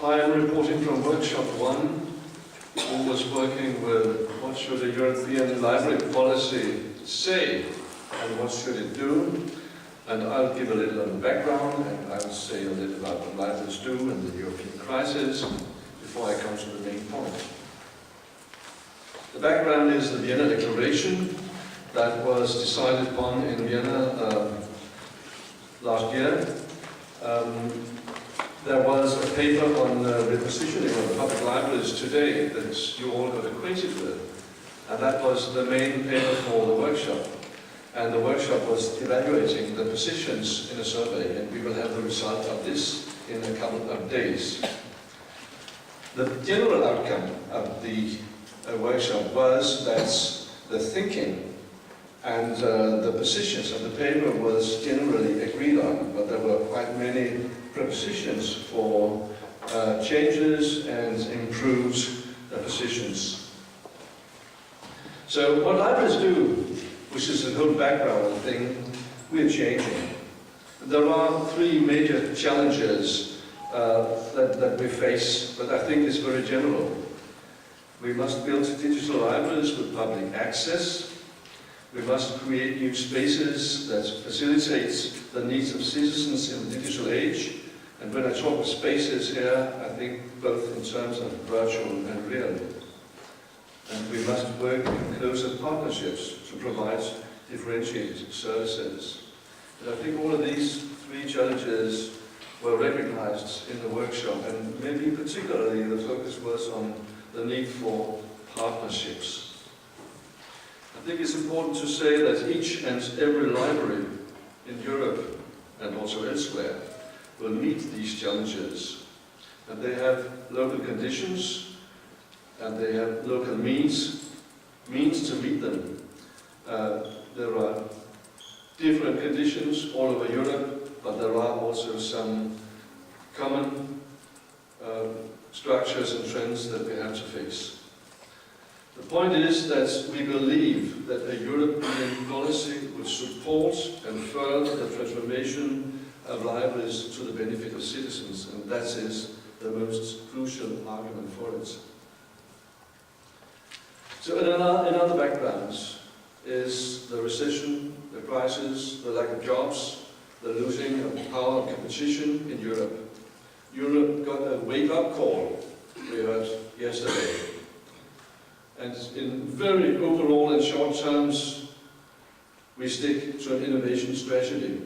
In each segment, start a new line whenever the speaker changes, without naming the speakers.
I am reporting from Workshop 1, who was working with what should a European library policy say and what should it do. And I'll give a little on the background, and I'll say a little about what libraries do and the European crisis before I come to the main point. The background is the Vienna Declaration that was decided upon in Vienna last year. There was a paper on the repositioning of public libraries today that you all got acquainted with, and that was the main paper for the workshop. And the workshop was evaluating the positions in a survey, and we will have the result of this in a couple of days. The general outcome of the workshop was that the thinking and the positions of the paper was generally agreed on, but there were quite many propositions for changes and improved positions. So what libraries do, which is the whole background of the thing, we're changing. There are three major challenges that we face, but I think it's very general. We must build digital libraries with public access. We must create new spaces that facilitate the needs of citizens in the digital age. And when I talk of spaces here, I think both in terms of virtual and real. And we must work in closer partnerships to provide differentiated services. And I think all of these three challenges were recognized in the workshop, and maybe particularly the focus was on the need for partnerships. I think it's important to say that each and every library in Europe and also elsewhere will meet these challenges. And they have local conditions, and they have local means to meet them. There are different conditions all over Europe, but there are also some common structures and trends that we have to face. The point is that we believe that a European policy would support and further the transformation of libraries to the benefit of citizens, and that is the most crucial argument for it. So in other backgrounds is the recession, the crisis, the lack of jobs, the losing of power of competition in Europe. Europe got a wake-up call, we heard yesterday. And in very overall and short terms, we stick to an innovation strategy.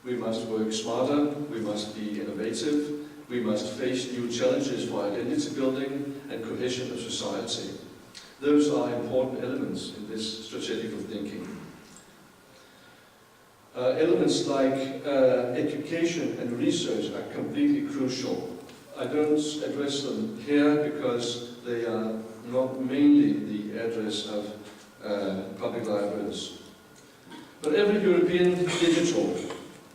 We must work smarter, we must be innovative, we must face new challenges for identity building and cohesion of society. Those are important elements in this strategical thinking. Elements like education and research are completely crucial. I don't address them here because they are not mainly the address of public libraries. But every European digital,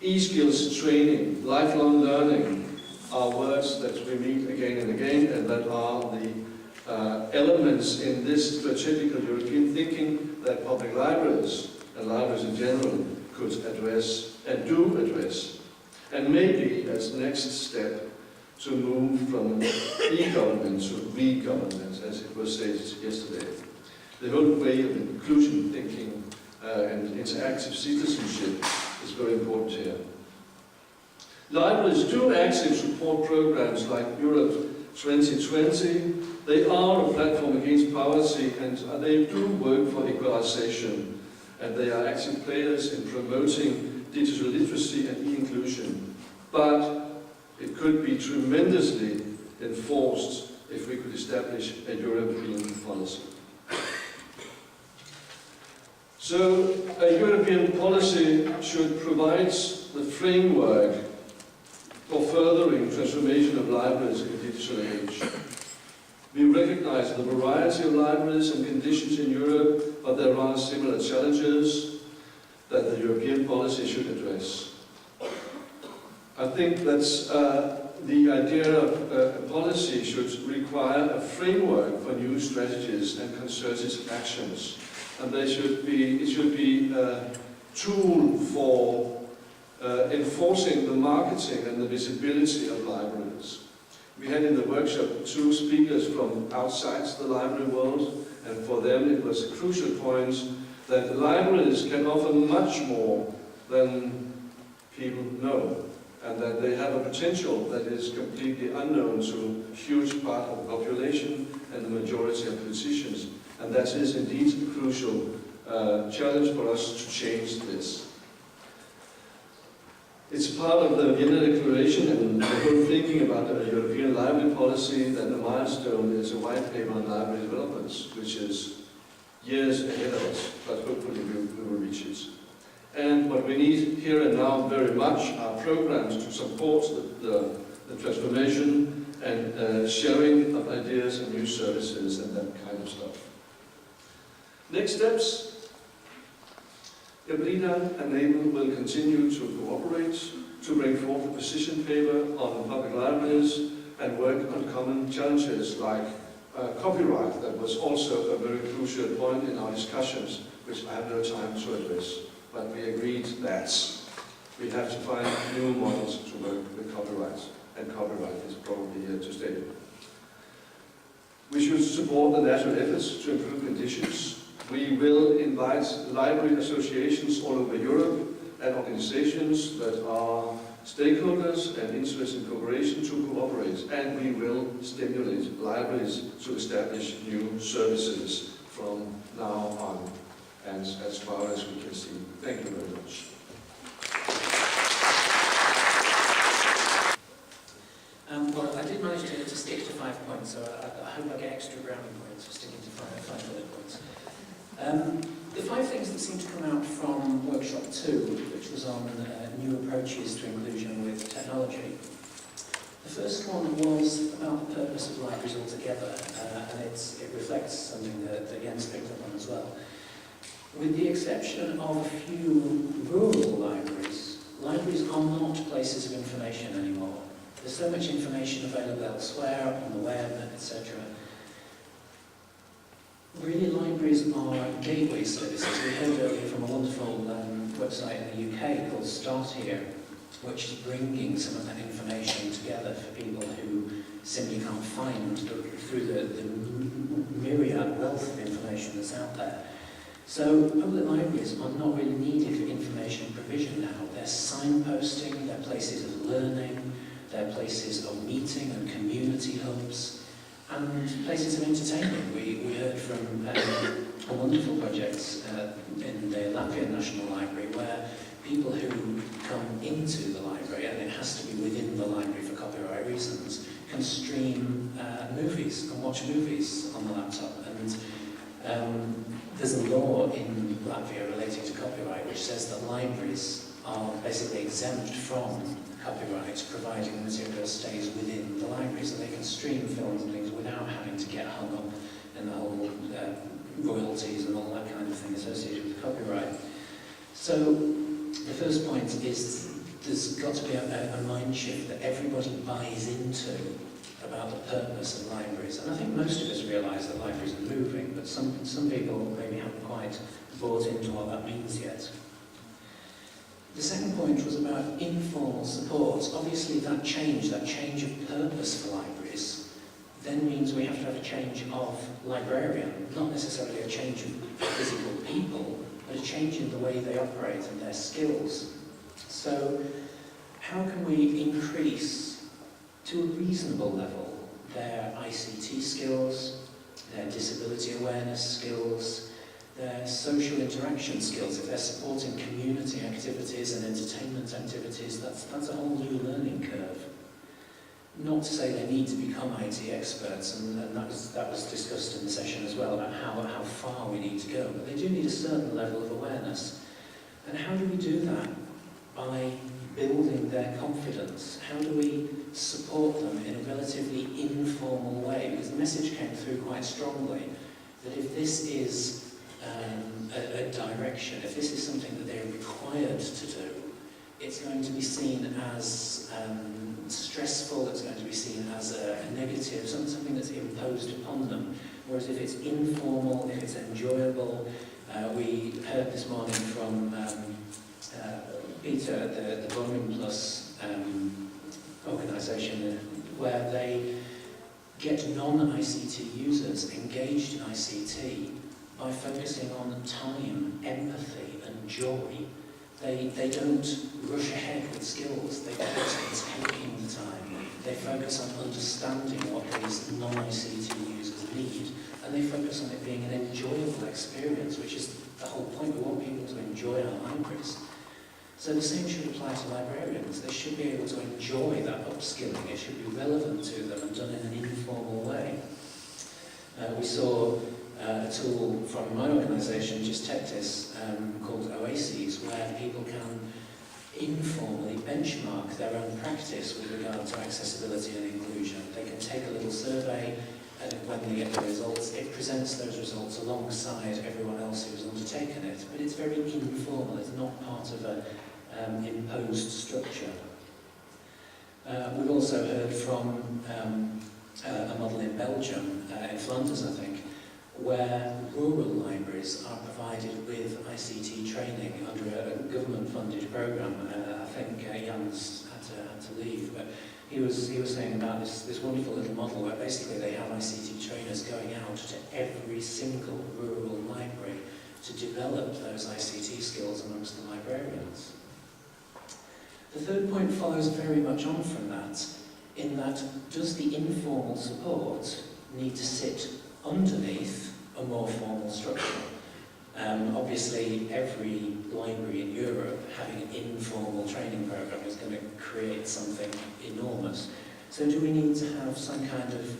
e-skills training, lifelong learning are words that we meet again and again, and that are the elements in this strategical European thinking that public libraries and libraries in general could address and do address. And maybe as next step to move from e-government to re-government, as it was said yesterday. The whole way of inclusion thinking and interactive citizenship is very important here. Libraries do actively support programs like Europe 2020. They are a platform against poverty, and they do work for equalization. And they are active players in promoting digital literacy and e-inclusion. But it could be tremendously enforced if we could establish a European policy. So a European policy should provide the framework for furthering transformation of libraries in the digital age. We recognize the variety of libraries and conditions in Europe, but there are similar challenges that the European policy should address. I think that's the idea of a policy should require a framework for new strategies and concerted actions. And it should be a tool for enforcing the marketing and the visibility of libraries. We had in the workshop 2 speakers from outside the library world, and for them it was a crucial point that libraries can offer much more than people know, and that they have a potential that is completely unknown to a huge part of the population and the majority of politicians. And that is indeed a crucial challenge for us to change this. It's part of the Vienna Declaration and the whole thinking about the European library policy that the milestone is a white paper on library developments, which is years ahead of us, but hopefully we will reach it. And what we need here and now very much are programs to support the transformation and sharing of ideas and new services and that kind of stuff. Next steps. ECEI10 and ENABLE will continue to cooperate to bring forth a position paper on public libraries and work on common challenges like copyright. That was also a very crucial point in our discussions, which I have no time to address. But we agreed that we have to find new models to work with copyright, and copyright is probably here to stay. We should support the national efforts to improve conditions. We will invite library associations all over Europe and organizations that are stakeholders and interested in cooperation to cooperate, and we will stimulate libraries to establish new services from now on, and as far as we can see. Thank you very much.
Well, I did manage to stick to 5 points, so I hope I get extra brownie points for sticking to five bullet points. The 5 things that seemed to come out from workshop 2, which was on new approaches to inclusion with technology. The first one was about the purpose of libraries altogether, and it reflects something that Jens picked up on as well. With the exception of a few rural libraries, libraries are not places of information anymore. There's so much information available elsewhere, on the web, etc. Really, libraries are gateway services. We heard earlier from a wonderful website in the UK called Start Here, which is bringing some of that information together for people who simply can't find through the myriad wealth of information that's out there. So public libraries are not really needed for information provision now. They're signposting, they're places of learning, they're places of meeting and community hubs, and places of entertainment. We heard from a wonderful project in the Latvian National Library where people who come into the library, and it has to be within the library for copyright reasons, can stream movies and watch movies on the laptop. And there's a law in Latvia relating to copyright which says that libraries are basically exempt from copyright, providing the material stays within the library, so they can stream films and things without having to get hung up in the whole royalties and all that kind of thing associated with copyright. So the first point is there's got to be a mind shift that everybody buys into about the purpose of libraries. And I think most of us realise that libraries are moving, but some people maybe haven't quite bought into what that means yet. The second point was about informal support. Obviously that change of purpose for libraries then means we have to have a change of librarian, not necessarily a change of physical people, but a change in the way they operate and their skills. So how can we increase to a reasonable level their ICT skills, their disability awareness skills, their social interaction skills? If they're supporting community activities and entertainment activities, that's a whole new learning curve. Not to say they need to become IT experts, and that was discussed in the session as well, about how far we need to go, but they do need a certain level of awareness. And how do we do that? By building their confidence. How do we support them in a relatively informal way? Because the message came through quite strongly that if this is a direction, if this is something that they're required to do, it's going to be seen as stressful, it's going to be seen as a negative, something that's imposed upon them. Whereas if it's informal, if it's enjoyable, we heard this morning from Peter, the Blooming Plus organisation, where they get non-ICT users engaged in ICT by focusing on time, empathy and joy. They don't rush ahead with skills, they focus on taking the time. They focus on understanding what these non-ICT users need, and they focus on it being an enjoyable experience, which is the whole point. We want people to enjoy our libraries. So the same should apply to librarians. They should be able to enjoy that upskilling. It should be relevant to them and done in an informal way. We saw a tool from my organisation, Just Tectis, called Oases, where people can informally benchmark their own practice with regard to accessibility and inclusion. They can take a little survey, and when they get the results, it presents those results alongside everyone else who's undertaken it. But it's very informal, it's not part of an imposed structure. We've also heard from a model in Belgium, in Flanders I think, where rural libraries are provided with ICT training under a government-funded programme. I think Jan's had to leave, but he was saying about this wonderful little model where basically they have ICT trainers going out to every single rural library to develop those ICT skills amongst the librarians. The third point follows very much on from that, in that does the informal support need to sit underneath a more formal structure? Obviously, every library in Europe having an informal training programme is going to create something enormous. So do we need to have some kind of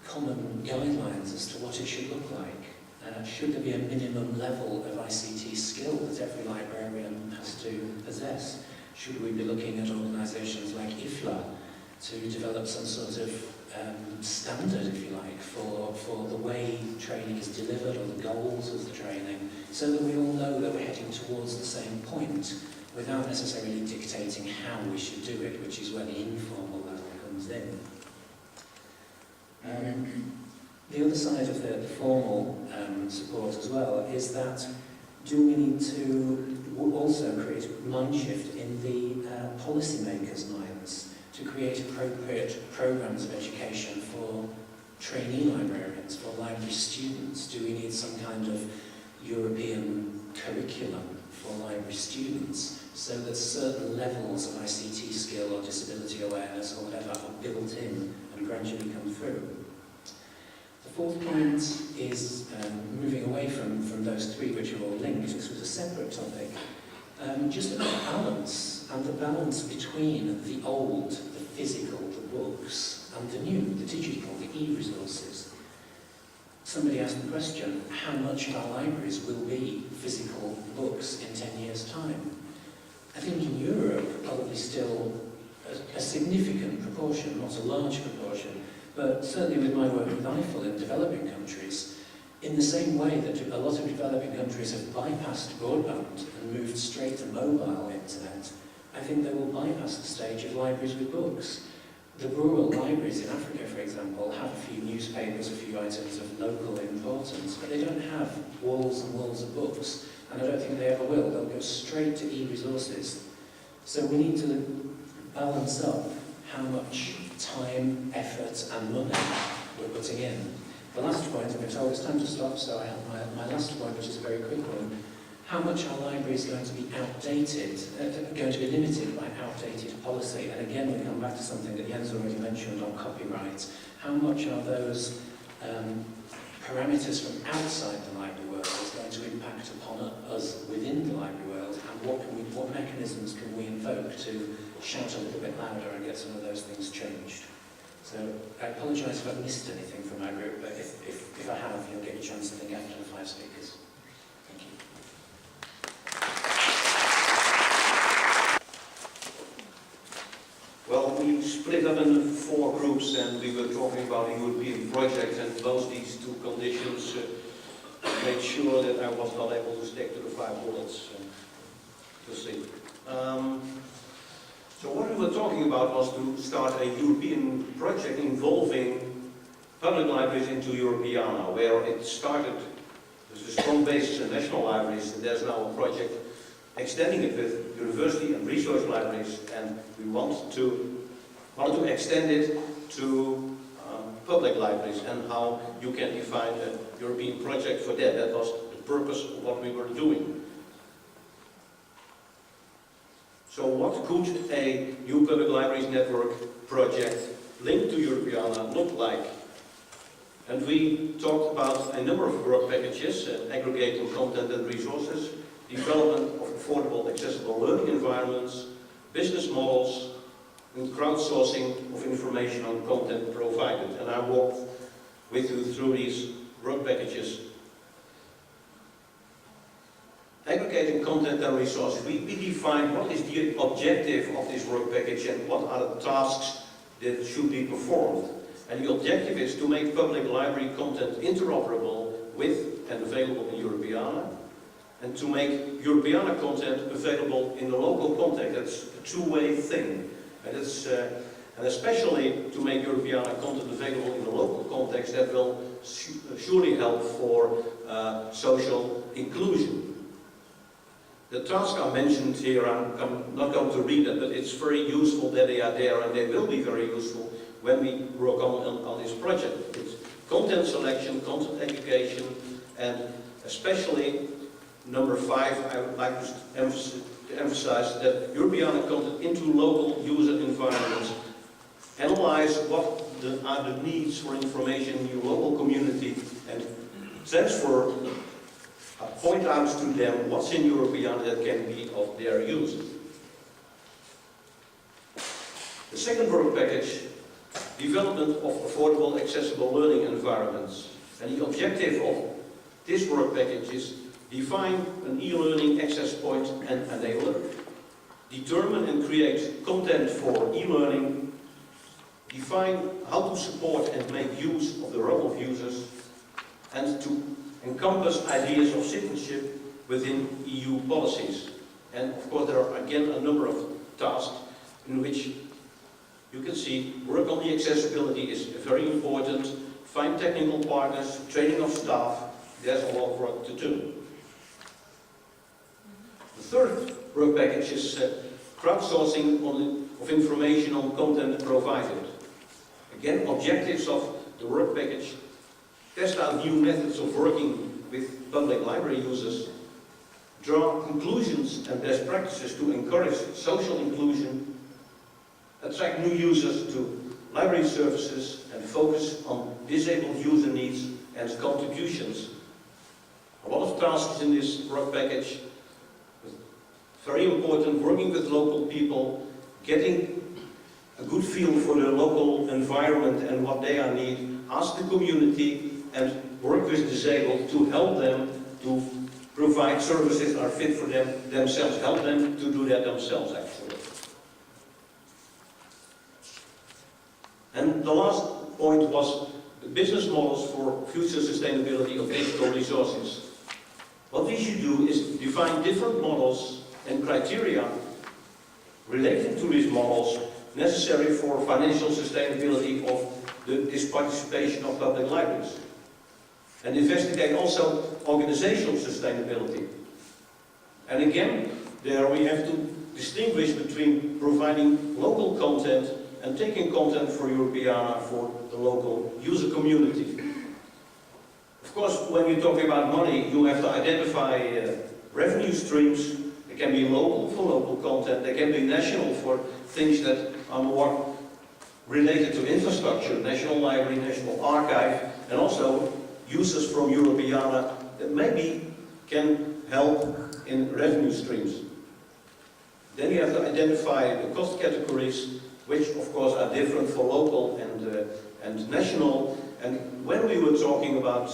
common guidelines as to what it should look like? Should there be a minimum level of ICT skill that every librarian has to possess? Should we be looking at organisations like IFLA to develop some sort of standard, if you like, for the way training is delivered or the goals of the training, so that we all know that we're heading towards the same point without necessarily dictating how we should do it, which is where the informal level comes in. The other side of the formal support as well is that do we need to also create a mind shift in the policymakers' minds to create appropriate programmes of education for trainee librarians, for library students? Do we need some kind of European curriculum for library students so that certain levels of ICT skill or disability awareness or whatever are built in and gradually come through? The fourth point is moving away from those three which are all linked. This was a separate topic. Just about balance, and the balance between the old, the physical, the books, and the new, the digital, the e-resources. Somebody asked the question, how much of our libraries will be physical books in 10 years' time? I think in Europe, probably still a significant proportion, not a large proportion, but certainly with my work with IFL in developing countries, in the same way that a lot of developing countries have bypassed broadband and moved straight to mobile internet, I think they will bypass the stage of libraries with books. The rural libraries in Africa, for example, have a few newspapers, a few items of local importance, but they don't have walls and walls of books, and I don't think they ever will. They'll go straight to e-resources. So we need to balance up how much time, effort and money we're putting in. The last point, I've been told it's time to stop, so I have my last point, which is a very quick one. How much our library is going to be outdated, going to be limited by outdated policy? And again, we come back to something that Jens already mentioned on copyright. How much are those parameters from outside the library world is going to impact upon us within the library world? And what mechanisms can we invoke to shout a little bit louder and get some of those things changed? So I apologise if I've missed anything from my group, but if I have, you'll get your chance to think after the 5 speakers. Thank you.
Well, we split up into 4 groups and we were talking about a European project, and both these 2 conditions made sure that I was not able to stick to the 5 bullets. We'll see. So what we were talking about was to start a European project involving public libraries into Europeana, where it started with a strong basis in national libraries, and there's now a project extending it with university and research libraries, and we want to wanted to extend it to public libraries and how you can define a European project for that. That was the purpose of what we were doing. So what could a new public libraries network project linked to Europeana look like? And we talked about a number of work packages, aggregating content and resources, development of affordable, accessible learning environments, business models, and crowdsourcing of information on content provided. And I walked with you through these work packages. Aggregating content and resources, we defined what is the objective of this work package and what are the tasks that should be performed. And the objective is to make public library content interoperable with and available in Europeana, and to make Europeana content available in the local context. That's a two-way thing. And, and especially to make Europeana content available in the local context, that will surely help for social inclusion. The tasks are mentioned here. I'm not going to read them, but it's very useful that they are there, and they will be very useful when we work on this project. It's content selection, content aggregation, and especially number 5, I would like to emphasize that Europeana content into local user environments. Analyze what are the needs for information in your local community and transfer, point out to them what's in Europeana that can be of their use. The second work package, development of affordable, accessible learning environments. And the objective of this work package is define an e-learning access point and enabler, determine and create content for e-learning, define how to support and make use of the role of users, and to encompass ideas of citizenship within EU policies. And of course there are again a number of tasks in which you can see work on the accessibility is very important, find technical partners, training of staff, there's a lot of work to do. The third work package is crowdsourcing of information on content provided. Again, objectives of the work package: test out new methods of working with public library users, draw conclusions and best practices to encourage social inclusion, attract new users to library services, and focus on disabled user needs and contributions. A lot of tasks in this work package. Very important, working with local people, getting a good feel for the local environment and what they are need, ask the community and work with disabled to help them to provide services that are fit for them themselves, help them to do that themselves actually. And the last point was the business models for future sustainability of digital resources. What we should do is define different models and criteria relating to these models necessary for financial sustainability of this participation of public libraries. And investigate also organizational sustainability. And again, there we have to distinguish between providing local content and taking content for Europeana for the local user community. Of course, when you're talking about money, you have to identify revenue streams. They can be local for local content, they can be national for things that are more related to infrastructure, National Library, National Archive, and also users from Europeana that maybe can help in revenue streams. Then you have to identify the cost categories, which of course are different for local and national. And when we were talking about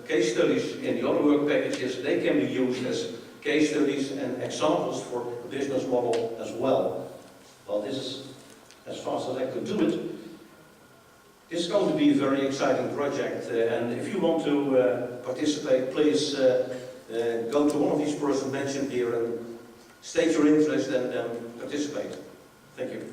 case studies in the other work packages, they can be used as case studies and examples for a business model as well. Well, this is as fast as I could do it. This is going to be a very exciting project, and if you want to participate, please go to one of these persons mentioned here and state your interest and participate. Thank you.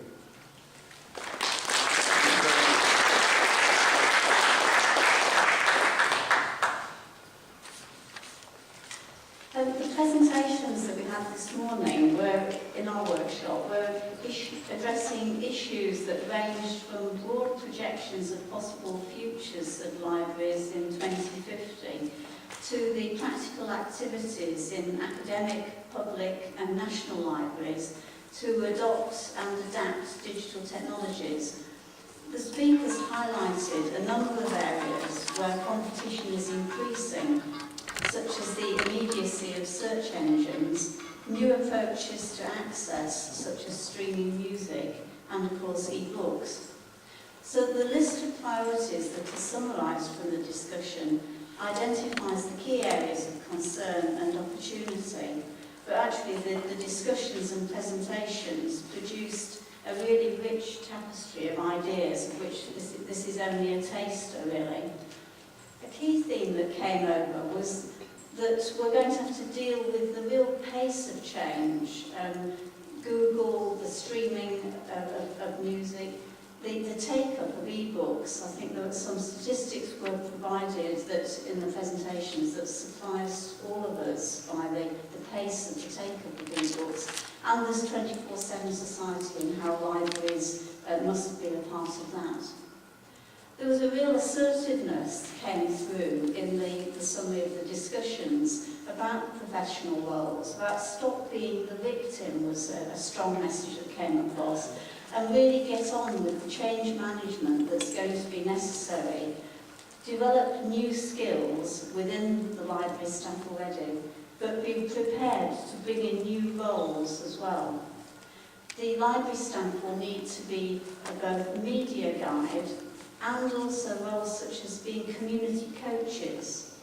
The presentations that we had this morning were, in our workshop, were addressing issues that ranged from broad projections of possible futures of libraries in 2050 to the practical activities in academic, public and national libraries to adopt and adapt digital technologies. The speakers highlighted a number of areas where competition is increasing, such as the immediacy of search engines, new approaches to access, such as streaming music, and of course e-books. So the list of priorities that is summarised from the discussion identifies the key areas of concern and opportunity, but actually the discussions and presentations produced a really rich tapestry of ideas, of which this is only a taster, really. A key theme that came over was that we're going to have to deal with the real pace of change. Google, the streaming of music, the take-up of e-books. I think there were some statistics were provided that in the presentations that surprised all of us by the pace of the take-up of e-books. And this 24/7 society and how libraries must be a part of that. There was a real assertiveness came through in the summary of the discussions about professional roles, about stop being the victim was a strong message that came across, and really get on with the change management that's going to be necessary, develop new skills within the library staff already, but be prepared to bring in new roles as well. The library staff will need to be both media guide and also roles such as being community coaches.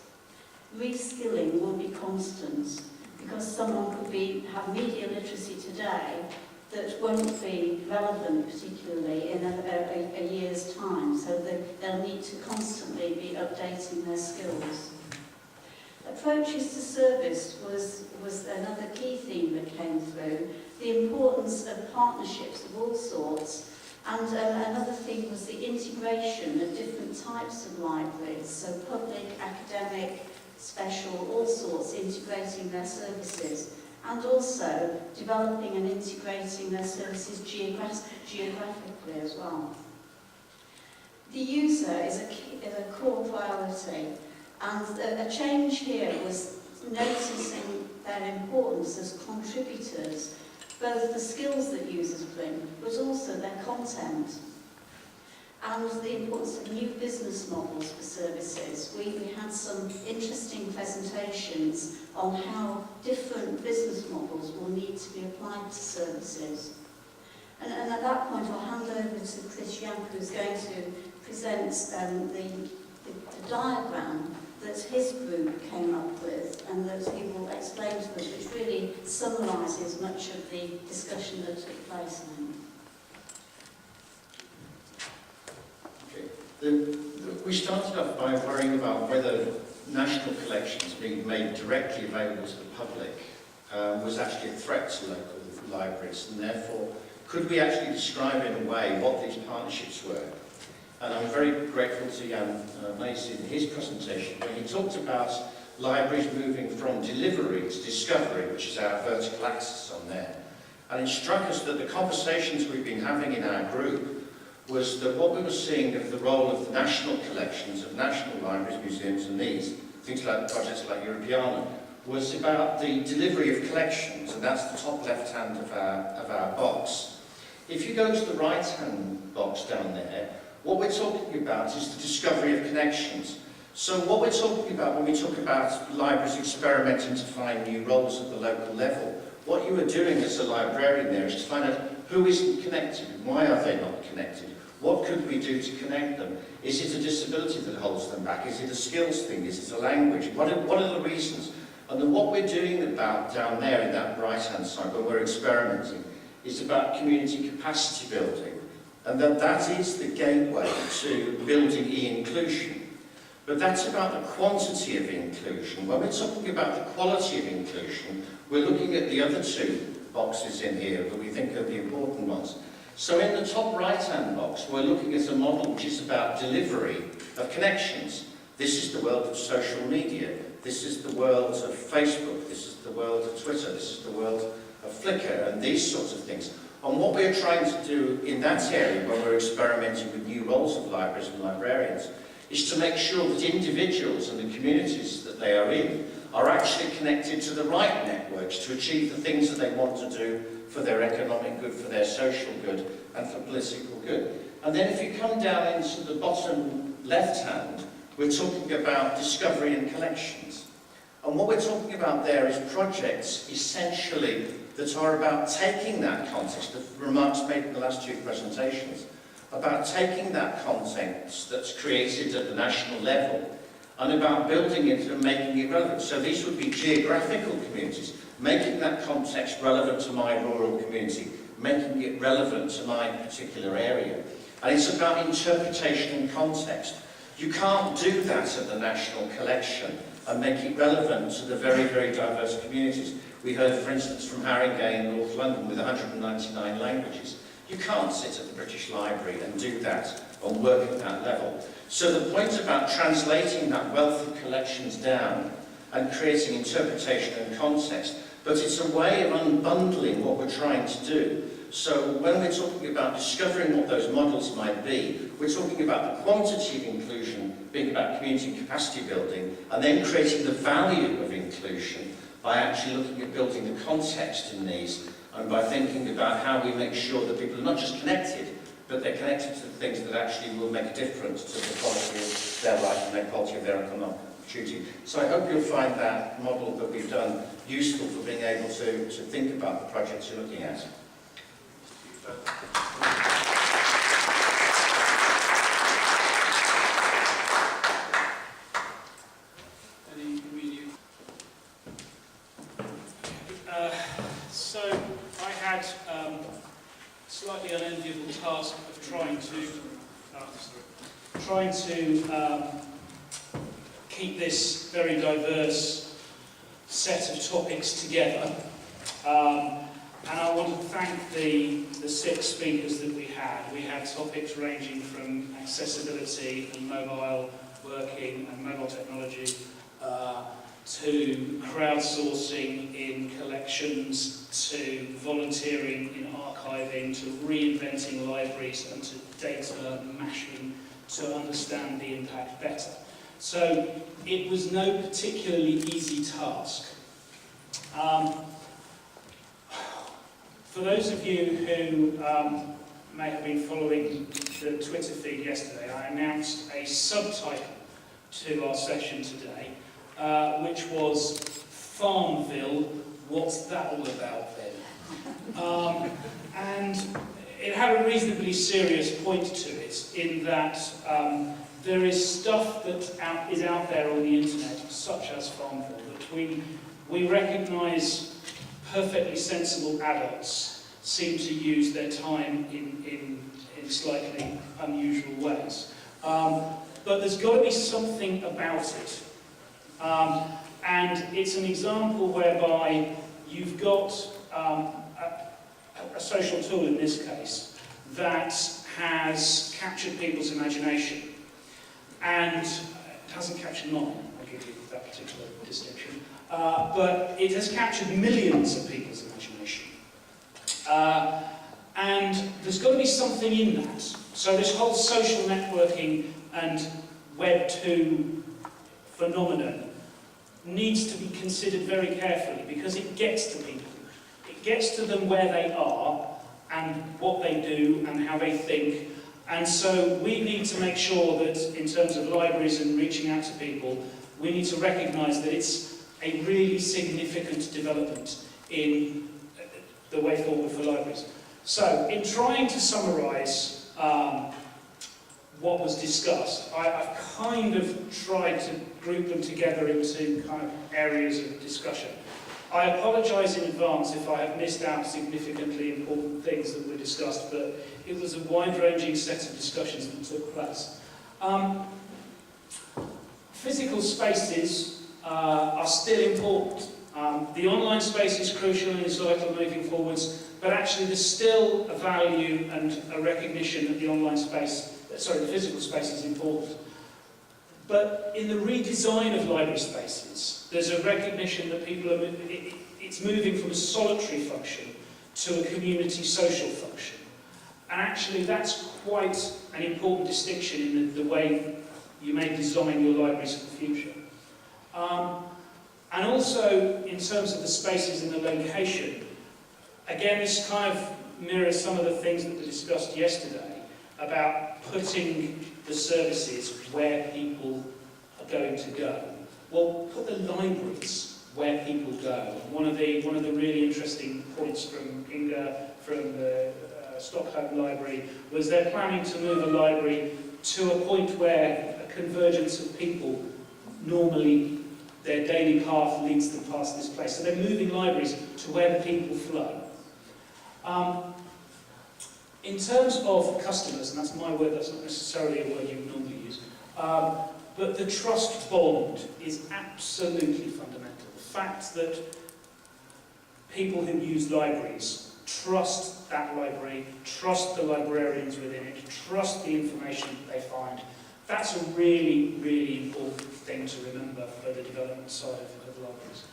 Reskilling will be constant because someone could have media literacy today that won't be relevant particularly in a year's time, so they'll need to constantly be updating their skills. Approaches to service was another key theme that came through, the importance of partnerships of all sorts. And another thing was the integration of different types of libraries, so public, academic, special, all sorts, integrating their services, and also developing and integrating their services geographically as well. The user is a core priority, and a change here was noticing their importance as contributors, both the skills that users bring, but also their content. And the importance of new business models for services. We had some interesting presentations on how different business models will need to be applied to services. And at that point, I'll hand over to Chris Young, who's going to present the diagram that his group came up with and that he will explain to us, which really summarises much of the discussion that took place.
Okay. We started off by worrying about whether national collections being made directly available to the public was actually a threat to local libraries, and therefore could we actually describe in a way what these partnerships were. And I'm very grateful to Jan Macy in his presentation when he talked about libraries moving from delivery to discovery, which is our vertical axis on there. And it struck us that the conversations we've been having in our group was that what we were seeing of the role of the national collections, of national libraries, museums and these, things like projects like Europeana, was about the delivery of collections, and that's the top left hand of our box. If you go to the right hand box down there, what we're talking about is the discovery of connections. So what we're talking about when we talk about libraries experimenting to find new roles at the local level, what you are doing as a librarian there is to find out who isn't connected, why are they not connected, what could we do to connect them? Is it a disability that holds them back? Is it a skills thing? Is it a language? What are the reasons? And then what we're doing about down there in that right-hand side, where we're experimenting, is about community capacity building. And that is the gateway to building e-inclusion. But that's about the quantity of inclusion. When we're talking about the quality of inclusion, we're looking at the other two boxes in here that we think are the important ones. So in the top right-hand box, we're looking at a model which is about delivery of connections. This is the world of social media. This is the world of Facebook. This is world of Twitter, this is the world of Flickr, and these sorts of things. And what we're trying to do in that area, when we're experimenting with new roles of libraries and librarians, is to make sure that individuals and the communities that they are in are actually connected to the right networks to achieve the things that they want to do for their economic good, for their social good, and for political good. And then if you come down into the bottom left hand, we're talking about discovery and collections. And what we're talking about there is projects, essentially, that are about taking that context, the remarks made in the last two presentations, about taking that context that's created at the national level and about building it and making it relevant. So these would be geographical communities, making that context relevant to my rural community, making it relevant to my particular area. And it's about interpretation and context. You can't do that at the national collection and make it relevant to the very, very diverse communities. We heard, for instance, from Haringey in North London with 199 languages. You can't sit at the British Library and do that and work at that level. So the point about translating that wealth of collections down and creating interpretation and context, but it's a way of unbundling what we're trying to do. So when we're talking about discovering what those models might be, we're talking about the quantity of inclusion being about community capacity building, and then creating the value of inclusion by actually looking at building the context in these, and by thinking about how we make sure that people are not just connected, but they're connected to the things that actually will make a difference to the quality of their life and the quality of their economic opportunity. So I hope you'll find that model that we've done useful for being able to think about the projects you're looking at.
Any immediate? So I had slightly unenviable task of trying to keep this very diverse set of topics together. And I want to thank the 6 speakers that we had. We had topics ranging from accessibility and mobile working and mobile technology to crowdsourcing in collections, to volunteering in archiving, to reinventing libraries and to data mashing to understand the impact better. So it was no particularly easy task. For those of you who may have been following the Twitter feed yesterday, I announced a subtitle to our session today, which was Farmville, what's that all about then? And it had a reasonably serious point to it, in that there is stuff that is out there on the internet, such as Farmville, that we recognise perfectly sensible adults seem to use their time in slightly unusual ways. But there's got to be something about it. And it's an example whereby you've got a social tool, in this case, that has captured people's imagination. And it hasn't captured mine, I'll give you that particular distinction. But it has captured millions of people's imagination. And there's got to be something in that. So this whole social networking and Web 2 phenomenon needs to be considered very carefully, because it gets to people. It gets to them where they are and what they do and how they think. And so we need to make sure that in terms of libraries and reaching out to people, we need to recognise that it's a really significant development in the way forward for libraries. So, in trying to summarise what was discussed, I've kind of tried to group them together into kind of areas of discussion. I apologise in advance if I have missed out significantly important things that were discussed, but it was a wide-ranging set of discussions that took place. Physical spaces are still important. The online space is crucial and is vital moving forwards, but actually there's still a value and a recognition that the online space, the physical space is important. But in the redesign of library spaces, There's a recognition that people are, it's moving from a solitary function to a community social function. And actually that's quite an important distinction in the way you may design your libraries for the future. And also, in terms of the spaces and the location, again, this kind of mirrors some of the things that were discussed yesterday about putting the services where people are going to go. Well, put the libraries where people go. One of the really interesting points from Inga from the Stockholm Library was they're planning to move a library to a point where a convergence of people normally their daily path leads them past this place. So they're moving libraries to where the people flow. In terms of customers, and that's my word, that's not necessarily a word you would normally use, but the trust bond is absolutely fundamental. The fact that people who use libraries trust that library, trust the librarians within it, trust the information that they find, that's a really, really important thing to remember for the development side of libraries.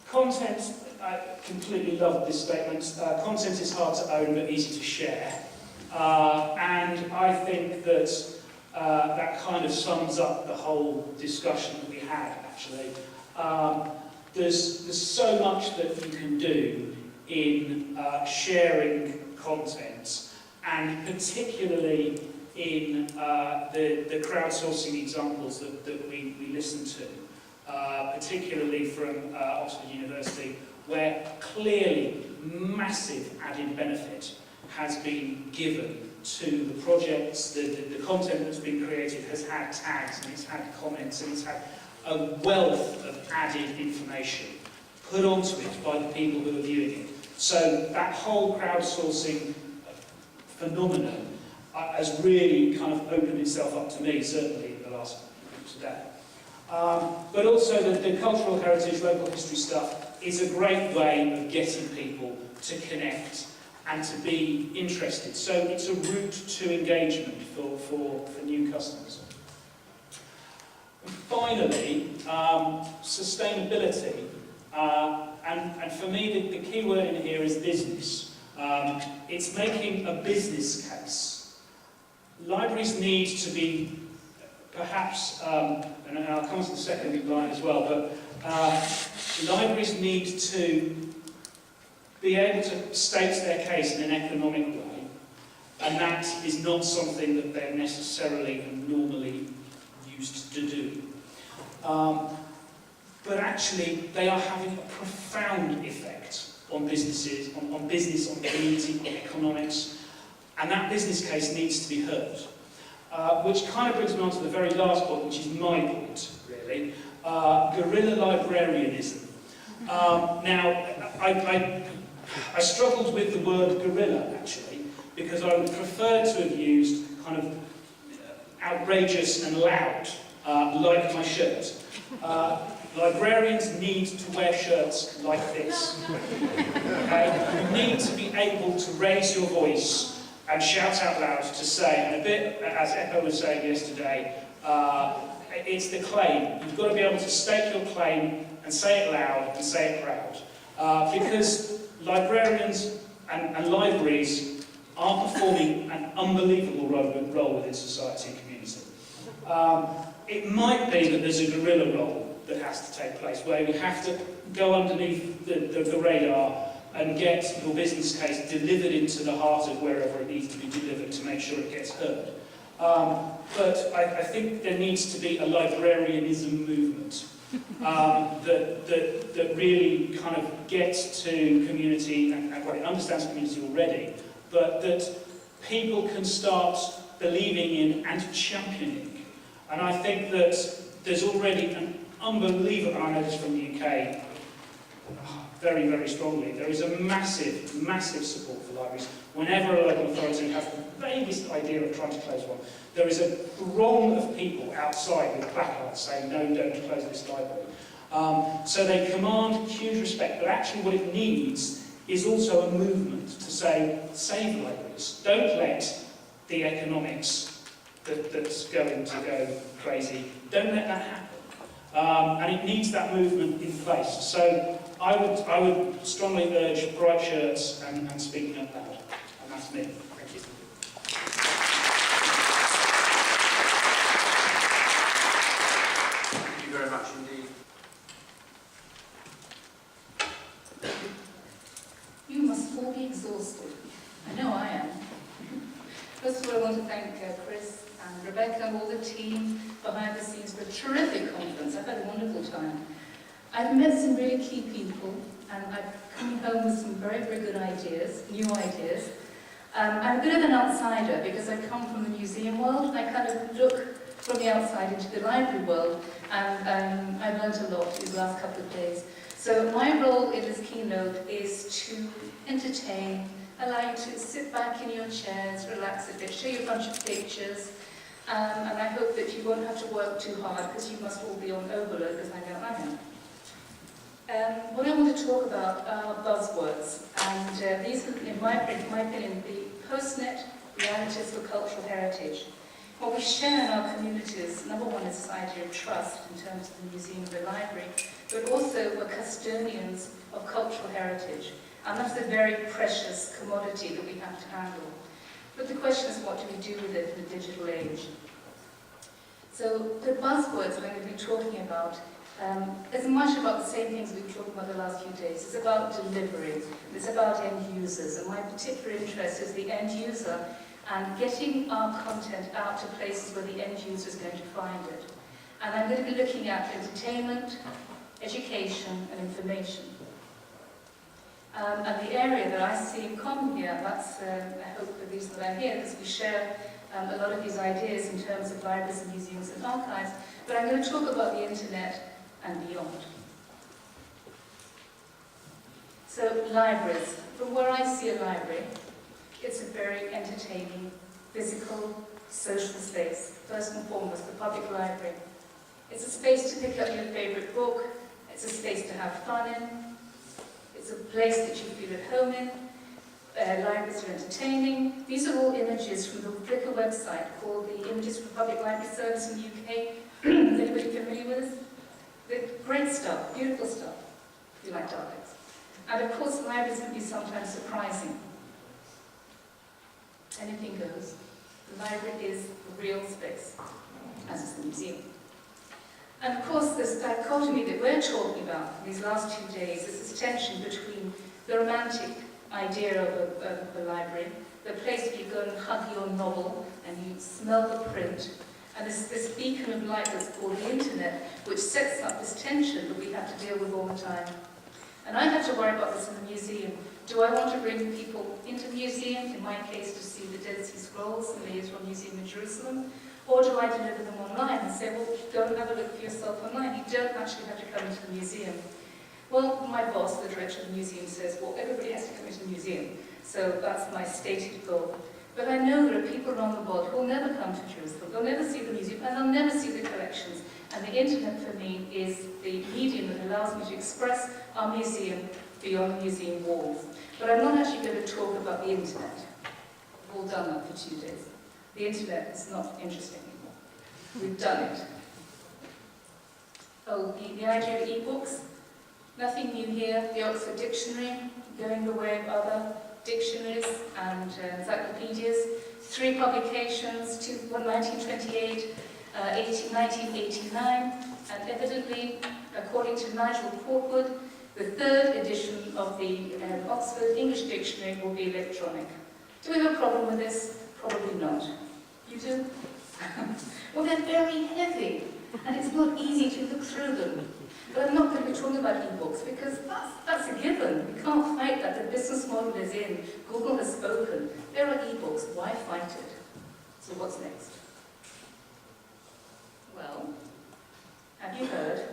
Content, I completely love this statement. Content is hard to own but easy to share. And I think that that kind of sums up the whole discussion that we had, actually. There's so much that you can do in sharing content, and particularly in the crowdsourcing examples that we listened to, particularly from Oxford University, where clearly massive added benefit has been given to the projects. The content that's been created has had tags, and it's had comments, and it's had a wealth of added information put onto it by the people who are viewing it. So that whole crowdsourcing phenomenon has really kind of opened itself up to me, certainly in the last weeks today. But also the cultural heritage, local history stuff is a great way of getting people to connect and to be interested. So it's a route to engagement for new customers. And finally, sustainability. And for me, the key word in here is business. It's making a business case. Libraries need to be, perhaps, and I'll come to the second line as well, but libraries need to be able to state their case in an economic way, and that is not something that they're necessarily and normally used to do. But actually, they are having a profound effect on businesses, on business, on community, on economics, and that business case needs to be heard. Which kind of brings me on to the very last point, which is my point, really. Guerrilla librarianism. Now, I struggled with the word guerrilla, actually, because I would prefer to have used kind of outrageous and loud, like my shirt. Librarians need to wear shirts like this. Okay? You need to be able to raise your voice and shout out loud to say, and a bit, as Echo was saying yesterday, it's the claim. You've got to be able to state your claim and say it loud and say it proud. Because librarians and libraries are performing an unbelievable role within society and community. It might be that there's a guerrilla role that has to take place, where you have to go underneath the radar and get your business case delivered into the heart of wherever it needs to be delivered to make sure it gets heard. But I think there needs to be a librarianism movement that really kind of gets to community, and well, it understands community already, but that people can start believing in and championing. And I think that there's already an unbelievable, and I know this from the UK, very, very strongly. There is a massive, massive support for libraries. Whenever a local authority has the vaguest idea of trying to close one, there is a throng of people outside with placards saying, no, don't close this library. So they command huge respect, but actually what it needs is also a movement to say, save libraries. Don't let the economics that's going to go crazy, don't let that happen. and it needs that movement in place. So I would strongly urge bright shirts and speaking up loud. And that's me. Thank you.
Thank you very much indeed.
You must all be exhausted. I know I am. First of all, I want to thank Chris and Rebecca and all the team behind the scenes for a terrific conference. I've had a wonderful time. I've met some really key people, and I've come home with some very, very good ideas, new ideas. I'm a bit of an outsider because I come from the museum world. I kind of look from the outside into the library world, and I've learned a lot these last couple of days. So my role in this keynote is to entertain, allow you to sit back in your chairs, relax a bit, show you a bunch of pictures, and I hope that you won't have to work too hard because you must all be on overload, because I know I am. What I want to talk about are buzzwords, and these are, in my opinion, the post-net realities for cultural heritage. What we share in our communities, number one, is this idea of trust in terms of the museum and the library, but also we're custodians of cultural heritage. And that's a very precious commodity that we have to handle. But the question is, what do we do with it in the digital age? So the buzzwords I'm going to be talking about is much about the same things we've been talking about the last few days. It's about delivery, it's about end users, and my particular interest is the end user and getting our content out to places where the end user is going to find it. And I'm going to be looking at entertainment, education, and information. And the area that I see in common here, that's I hope the reason that I'm here, because we share a lot of these ideas in terms of libraries and museums and archives, but I'm going to talk about the internet and beyond. So libraries. From where I see a library, it's a very entertaining, physical, social space. First and foremost, the public library. It's a space to pick up your favorite book. It's a space to have fun in. It's a place that you feel at home in. Libraries are entertaining. These are all images from the Flickr website called the Images for Public Library Service in the UK. Is anybody familiar with this? They're great stuff, beautiful stuff, if you like dialects. And of course, libraries can be sometimes surprising. Anything goes. The library is a real space, as is the museum. And of course, this dichotomy that we're talking about these last 2 days is this tension between the romantic idea of a library, the place where you go and hug your novel and you smell the print, and this beacon of light that's called the internet, which sets up this tension that we have to deal with all the time. And I have to worry about this in the museum. Do I want to bring people into the museum, in my case to see the Dead Sea Scrolls in the Israel Museum in Jerusalem, or do I deliver them online and say, well, go and have a look for yourself online. You don't actually have to come into the museum. Well, my boss, the director of the museum, says, well, everybody has to come into the museum. So that's my stated goal. But I know there are people around the world who will never come to Jerusalem. They'll never see the museum, and they'll never see the collections. And the internet, for me, is the medium that allows me to express our museum beyond museum walls. But I'm not actually going to talk about the internet. We've all done that for 2 days. The internet is not interesting anymore. We've done it. Oh, the idea of e-books. Nothing new here. The Oxford Dictionary, going the way of other dictionaries and encyclopedias. 3 publications, 1928, 1989, and evidently, according to Nigel Portwood, the 3rd edition of the Oxford English Dictionary will be electronic. Do we have a problem with this? Probably not. You do? Well, they're very heavy, and it's not easy to look through them. But I'm not going to be talking about e-books, because that's a given. We can't fight that. The business model is in. Google has spoken. There are e-books. Why fight it? So what's next? Well, have you heard?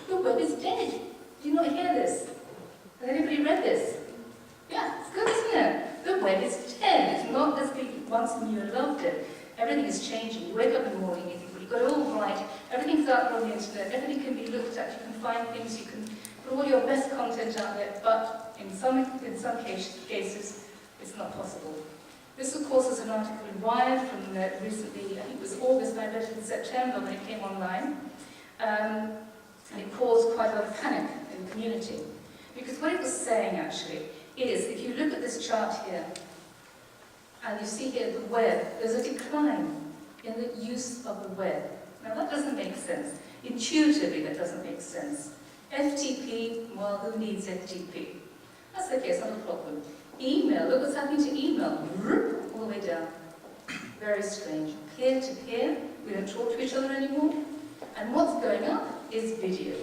The web is dead. Did you not hear this? Has anybody read this? Yeah, it's good, isn't it? The web is dead. It's not as people once knew and loved it. Everything is changing. You wake up in the morning, you've got it all right, everything's out there on the internet, everything can be looked at, you can find things, you can put all your best content out there, but in some cases, it's not possible. This, of course, is an article in Wired from recently, I think it was August, I read it in September when it came online. And it caused quite a lot of panic in the community. Because what it was saying, actually, is, if you look at this chart here, and you see here the web, there's a decline in the use of the web. Now, that doesn't make sense. Intuitively, that doesn't make sense. FTP, well, who needs FTP? That's okay, it's not a problem. Email, look what's happening to email. All the way down. Very strange. Peer-to-peer, we don't talk to each other anymore. And what's going up is video.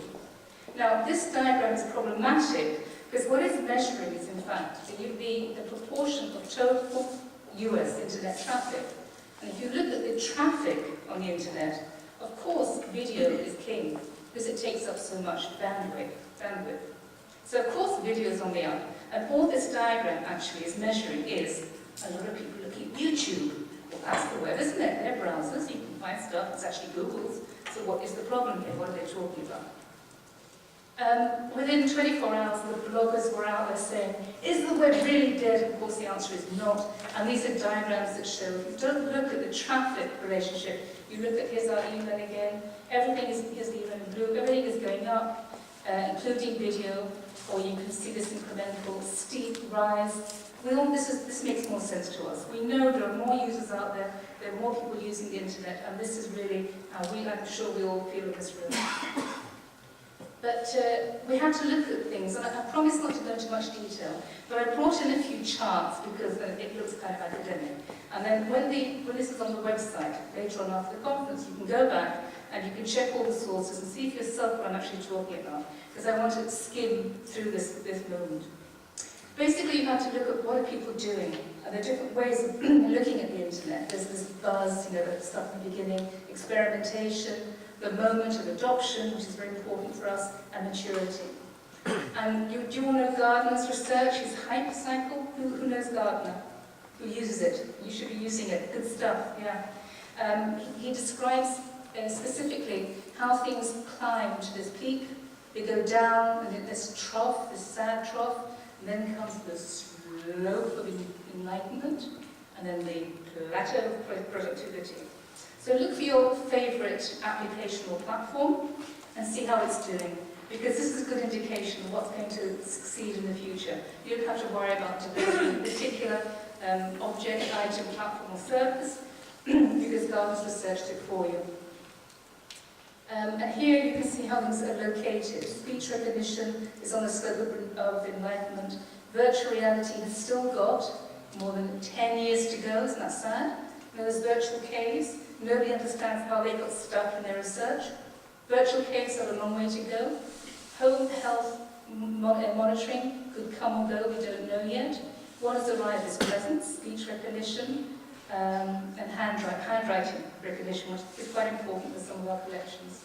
Now, this diagram is problematic because what it's measuring is, in fact, the proportion of total US internet traffic. And if you look at the traffic on the internet, of course, video is king because it takes up so much bandwidth. So, of course, video is on the up. And all this diagram actually is measuring is a lot of people looking at YouTube. Well, that's the web, isn't it? They're browsers, you can find stuff, it's actually Google's. So what is the problem here? What are they talking about? Within 24 hours, the bloggers were out there saying, is the web really dead? Of course, the answer is not. And these are diagrams that show, if you don't look at the traffic relationship, you look at, here's our email again, everything is, here's the email in blue, everything is going up, including video, or you can see this incremental steep rise. This makes more sense to us. We know there are more users out there, there are more people using the internet, and this is really how I'm sure we all feel in this room. But we have to look at things, and I promise not to go into much detail, but I brought in a few charts because it looks kind of academic. And then when this is on the website, later on after the conference, you can go back and you can check all the sources and see for yourself what I'm actually talking about, because I want to skim through this moment. Basically, you have to look at what are people doing, and there are different ways of looking at the internet. There's this buzz, that stuff in the beginning, experimentation, the moment of adoption, which is very important for us, and maturity. And do you all know Gardner's research, his hype cycle? Who knows Gardner? Who uses it? You should be using it. Good stuff, yeah. He describes specifically how things climb to this peak. They go down, and this trough, this sad trough, and then comes the slope of enlightenment, and then the plateau of productivity. So look for your favorite application or platform and see how it's doing, because this is a good indication of what's going to succeed in the future. You don't have to worry about developing a particular object, item, platform or service, because Gardner's researched it for you. And here you can see how things are located. Speech recognition is on the slope of enlightenment. Virtual reality has still got more than 10 years to go, isn't that sad? There's virtual caves. Nobody understands how they got stuck in their research. Virtual caves have a long way to go. Home health monitoring could come or go, we don't know yet. What has arrived is presence, speech recognition, and handwriting recognition, which is quite important for some of our collections.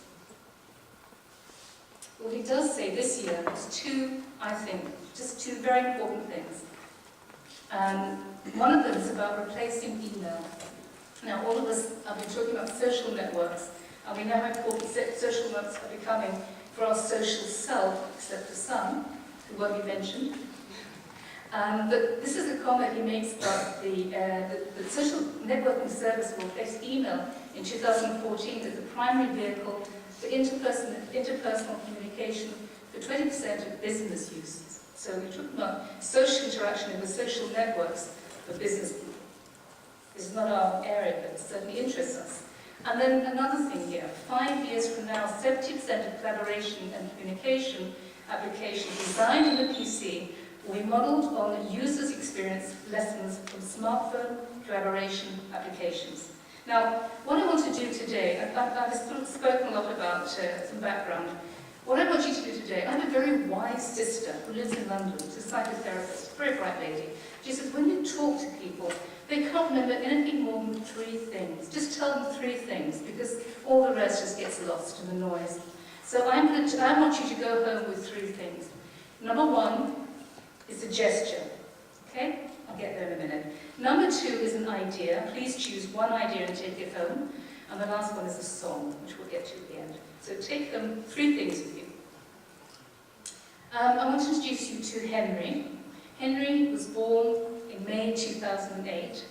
What he does say this year is just two very important things. One of them is about replacing email. Now, all of us have been talking about social networks, and we know how important social networks are becoming for our social self, except for some, who won't be mentioned. But this is a comment he makes about the social networking service will replace email in 2014 as the primary vehicle for interpersonal communication for 20% of business uses. So we're talking about social interaction over social networks for business people. This is not our area, but it certainly interests us. And then another thing here, 5 years from now, 70% of collaboration and communication applications designed in the PC will be modeled on the user's experience lessons from smartphone collaboration applications. Now, what I want to do today, I've spoken a lot about some background. What I want you to do today, I have a very wise sister who lives in London, she's a psychotherapist, a very bright lady. She says, when you talk to people, they can't remember anything more than 3 things. Just tell them 3 things, because all the rest just gets lost in the noise. So I want you to go home with 3 things. Number 1 is a gesture. Okay? I'll get there in a minute. Number 2 is an idea. Please choose one idea and take it home. And the last one is a song, which we'll get to at the end. So take them 3 things with you. I want to introduce you to Henry. Henry was born in May 2008.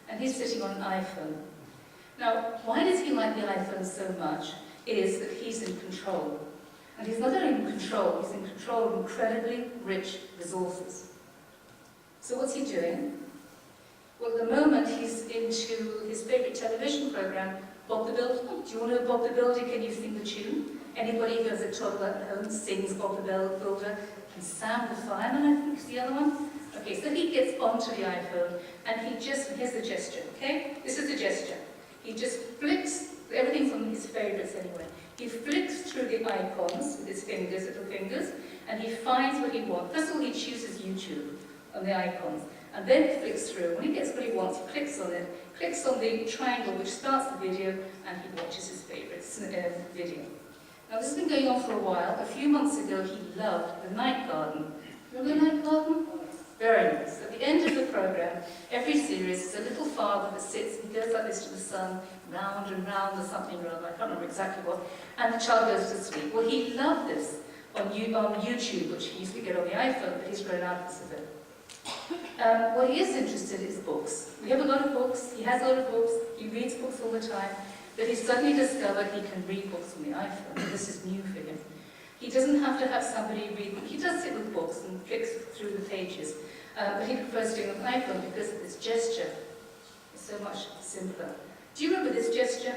and he's sitting on an iPhone. Now, why does he like the iPhone so much is that he's in control. And he's not only in control, he's in control of incredibly rich resources. So what's he doing? Well, at the moment, he's into his favourite television programme, Bob the Builder. Do you want to know Bob the Builder? Can you sing the tune? Anybody who has a toddler at home sings Bob the Builder. And Sam the Fireman, I think, is the other one. Okay, so he gets onto the iPhone, and here's the gesture, okay? This is the gesture. He just flicks, everything's on his favourites anyway. He flicks through the icons with his fingers, little fingers, and he finds what he wants. First of all, he chooses YouTube on the icons, and then he flicks through. When he gets what he wants, he clicks on it, clicks on the triangle which starts the video, and he watches his favourite video. Now, this has been going on for a while. A few months ago, he loved The Night Garden. Remember The Night Garden? Very nice. At the end of the programme, every series is a little father that sits and goes like this to the sun, round and round, or something or other, I can't remember exactly what, and the child goes to sleep. Well, he loved this on YouTube, which he used to get on the iPhone, but he's grown out of it. What he is interested in is books. We have a lot of books, he has a lot of books, he reads books all the time, but he's suddenly discovered he can read books on the iPhone. This is new for him. He doesn't have to have somebody read them. He does sit with books and flicks through the pages, but he prefers doing it on an iPhone because of this gesture. It's so much simpler. Do you remember this gesture?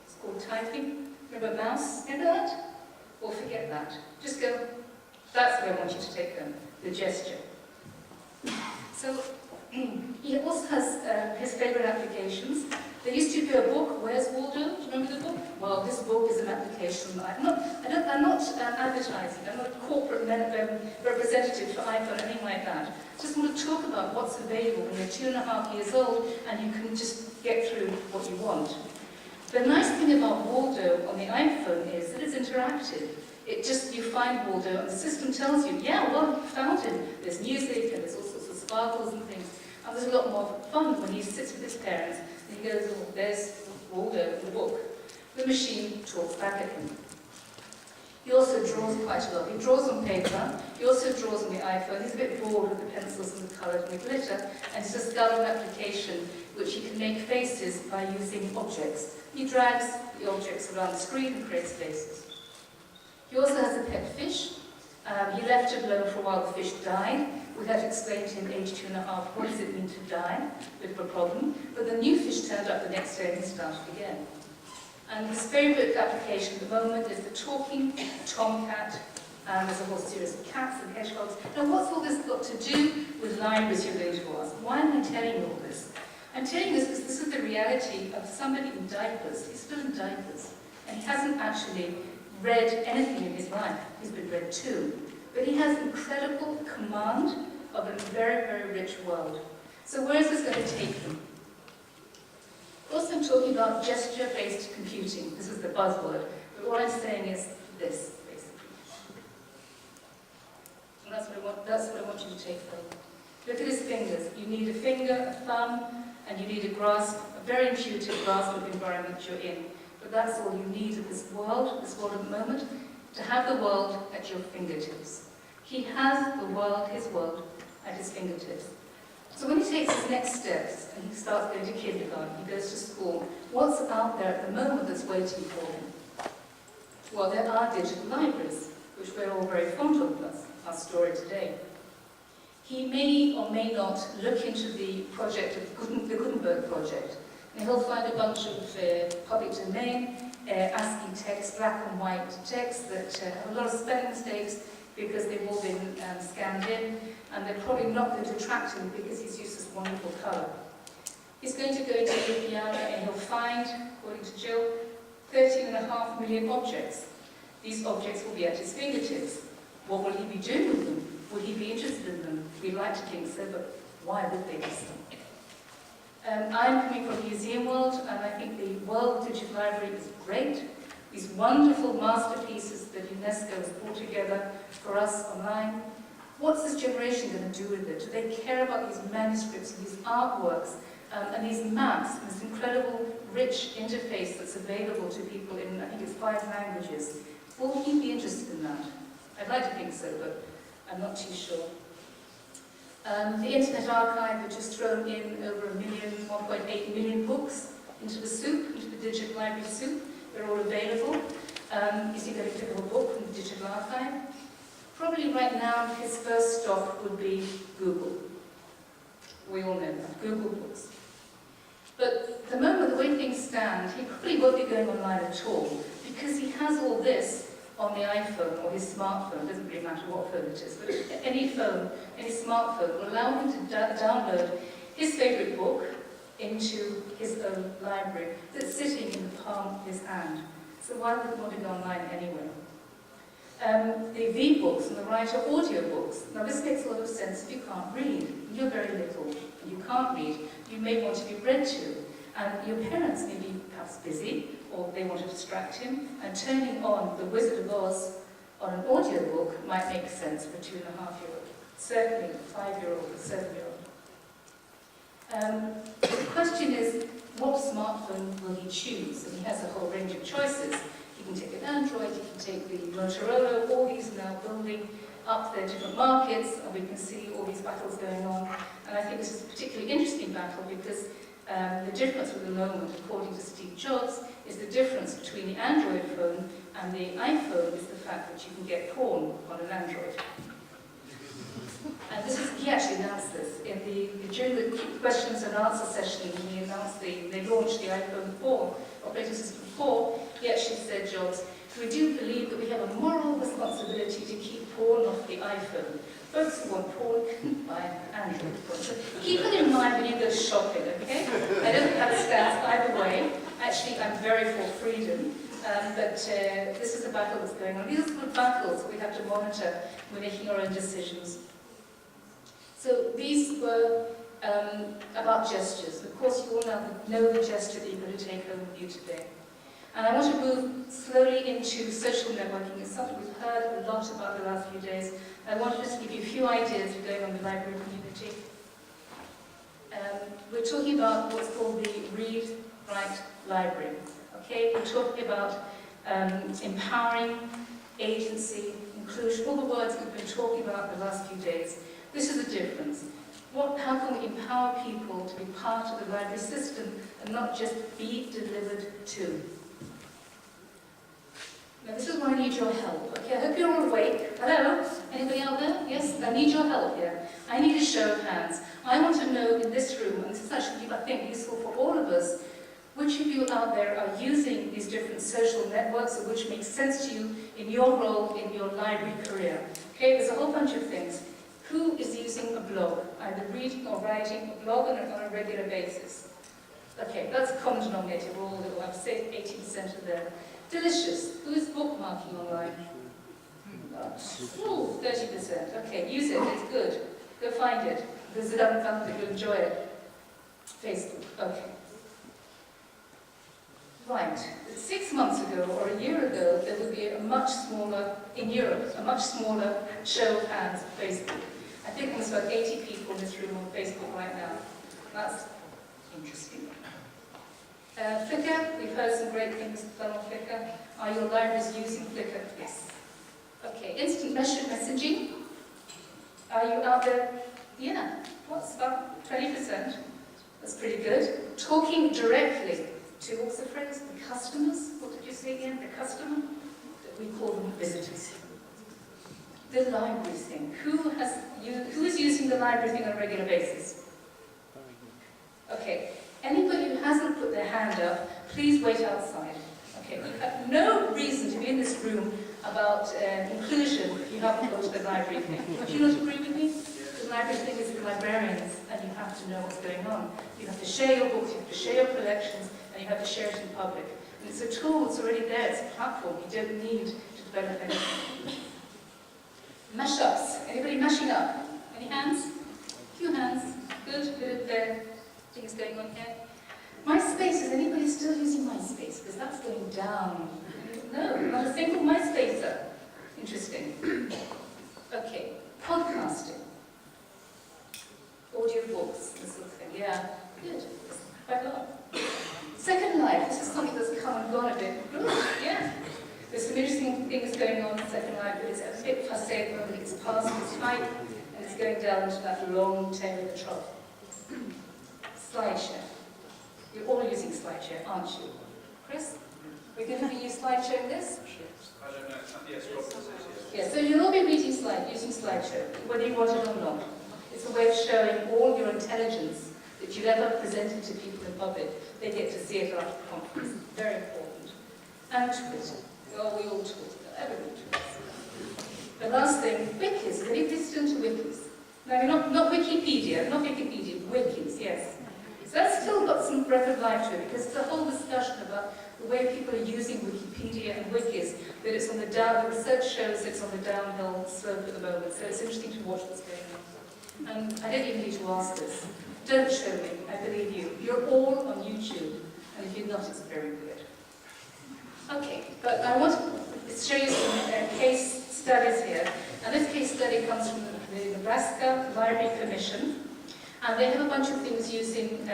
It's called typing. Remember mouse? Remember that? Or forget that. Just go, that's where I want you to take them, the gesture. So he also has his favourite applications. There used to be a book, Where's Waldo? Do you remember the book? Well, this book is an application. I'm not advertising. I'm not a corporate representative for iPhone or anything like that. I just want to talk about what's available when you're 2.5 years old and you can just get through what you want. The nice thing about Waldo on the iPhone is that it's interactive. You find Waldo and the system tells you, yeah, well, you found him. There's music and there's all sorts of sparkles and things. And there's a lot more fun when he sits with his parents and he goes, oh, there's Waldo in the book. The machine talks back at him. He also draws quite a lot. He draws on paper. He also draws on the iPhone. He's a bit bored with the pencils and the colours and the glitter, and he's discovered an application which he can make faces by using objects. He drags the objects around the screen and creates faces. He also has a pet fish. He left it alone for a while. The fish died. We had to explain to him, age 2.5, what does it mean to die? Bit of a problem. But the new fish turned up the next day and he started again. And his favourite application at the moment is the talking tomcat, and there's a whole series of cats and hedgehogs. Now, what's all this got to do with libraries, you're going to ask? Why am I telling you all this? I'm telling you this because this is the reality of somebody in diapers. He's still in diapers, and he hasn't actually read anything in his life. He's been read to. But he has incredible command of a very, very rich world. So where is this going to take him? Also, I'm talking about gesture-based computing. This is the buzzword. But what I'm saying is this, basically. And that's what I want you to take from. Look at his fingers. You need a finger, a thumb, and you need a grasp, a very intuitive grasp of the environment you're in. But that's all you need of this world at the moment, to have the world at your fingertips. He has the world, his world, at his fingertips. So when he takes his next steps and he starts going to kindergarten, he goes to school, what's out there at the moment that's waiting for him? Well, there are digital libraries, which we're all very fond of, that's our story today. He may or may not look into the project of the Gutenberg project, and he'll find a bunch of public domain, ASCII text, black and white text that have a lot of spelling mistakes because they've all been scanned in, and they're probably not going to attract him because he's used this wonderful colour. He's going to go into the piano and he'll find, according to Jill, 13.5 million objects. These objects will be at his fingertips. What will he be doing with them? Will he be interested in them? We'd like to think so, but why would they be so? I'm coming from the museum world, and I think the World Digital Library is great. These wonderful masterpieces that UNESCO has brought together for us online. What's this generation going to do with it? Do they care about these manuscripts and these artworks and these maps and this incredible rich interface that's available to people in, I think it's 5 languages? Will he be interested in that? I'd like to think so, but I'm not too sure. The Internet Archive had just thrown in over 1.8 million books into the soup, into the digital library soup. They're all available. You see that click of a book from the digital archive. Probably right now his first stop would be Google. We all know that, Google Books. But at the moment, the way things stand, he probably won't be going online at all, because he has all this on the iPhone or his smartphone. It doesn't really matter what phone it is, but any phone, any smartphone will allow him to download his favourite book into his own library that's sitting in the palm of his hand. So why would he want to go online anyway? The V-books and the writer audiobooks. Now this makes a lot of sense if you can't read. You're very little and you can't read. You may want to be read to. And your parents may be perhaps busy, or they want to distract him, and turning on The Wizard of Oz on an audiobook might make sense for a 2.5-year-old. Certainly a 5-year-old, a 7-year-old. The question is, what smartphone will he choose? And he has a whole range of choices. He can take an Android, he can take the Motorola, all these are now building up their different markets, and we can see all these battles going on. And I think this is a particularly interesting battle because the difference at the moment, according to Steve Jobs, is the difference between the Android phone and the iPhone is the fact that you can get porn on an Android. And this is, he actually announced this during the questions and answer session. He announced they launched the iPhone 4, operating system 4. He actually said, Jobs, we do believe that we have a moral responsibility to keep porn off the iPhone. Folks who want porn can buy an Android phone. So keep it in mind when you go shopping, okay? I don't have a stance either way. Actually, I'm very for freedom. But this is a battle that's going on. These are the battles we have to monitor when we're making our own decisions. So these were about gestures. Of course, you all know the gesture that you're going to take home with you today. And I want to move slowly into social networking. It's something we've heard a lot about the last few days. I want to just give you a few ideas for going on the library community. We're talking about what's called the Read, Write Library. Okay, we're talking about empowering, agency, inclusion, all the words we've been talking about the last few days. This is the difference. How can we empower people to be part of the library system and not just be delivered to? Now this is where I need your help. Okay, I hope you're all awake. Hello? Anybody out there? Yes? I need your help here. I need a show of hands. I want to know in this room, and this is actually, I think, useful for all of us, which of you out there are using these different social networks, or which makes sense to you in your role in your library career. Okay, there's a whole bunch of things. Who is using a blog, either reading or writing a blog on a regular basis? Okay, that's a common denominator. We're all little, I've said 80% of them. Delicious. Who is bookmarking online? 30%. Okay, use it. It's good. Go find it. Visit up and found that you'll enjoy it. Facebook. Okay. Right. 6 months ago or a year ago, there would be a much smaller, in Europe, a much smaller show of hands for Facebook. I think there's about 80 people in this room on Facebook right now. That's interesting. Flickr, we've heard some great things done on Flickr. Are your libraries using Flickr? Yes. Okay, instant messaging. Are you out there? Yeah, what's about 20%? That's pretty good. Talking directly to, what's the phrase? The customers? What did you say again? The customer? We call them visitors. The library thing. Who is using the library thing on a regular basis? Okay. Anybody who hasn't put their hand up, please wait outside. Okay. You have no reason to be in this room about inclusion if you haven't gone to the library thing. Would you not agree with me? The library thing is for librarians, and you have to know what's going on. You have to share your books, you have to share your collections, and you have to share it in public. And it's a tool, it's already there, it's a platform. You don't need to develop anything. Mash-ups. Anybody mashing up? Any hands? A few hands. Good, good, there. Things going on here. MySpace, is anybody still using MySpace? Because that's going down. No, not a single MySpacer. Interesting. Okay, podcasting. Audiobooks, this sort of thing. Yeah, good. Quite a lot. Second Life, this is something that's come and gone a bit. Good, yeah. There's some interesting things going on in Second Life, but it's a bit passé at the moment. It's past its hype, and it's is going down to that long tail of the trough. SlideShare. You're all using SlideShare, aren't you? Chris? We're going to be using SlideShare in this?
I don't know. Yes, Rob says yes.
Yeah, so you'll all be using SlideShare, whether you want it or not. It's a way of showing all your intelligence that you've ever presented to people in public. They get to see it after the conference. Very important. And Twitter. Oh, we all Twitter. Everyone Twitters. The last thing, wikis. Have you listened to wikis? No, not Wikipedia, wikis, yes. So that's still got some breath of life to it, because it's a whole discussion about the way people are using Wikipedia and wikis, that it's on the down, the research shows it's on the downhill slope at the moment, so it's interesting to watch what's going on. And I don't even need to ask this. Don't show me, I believe you. You're all on YouTube, and if you're not, it's very weird. Okay, but I want to show you some case studies here, and this case study comes from the Nebraska Library Commission, and they have a bunch of things using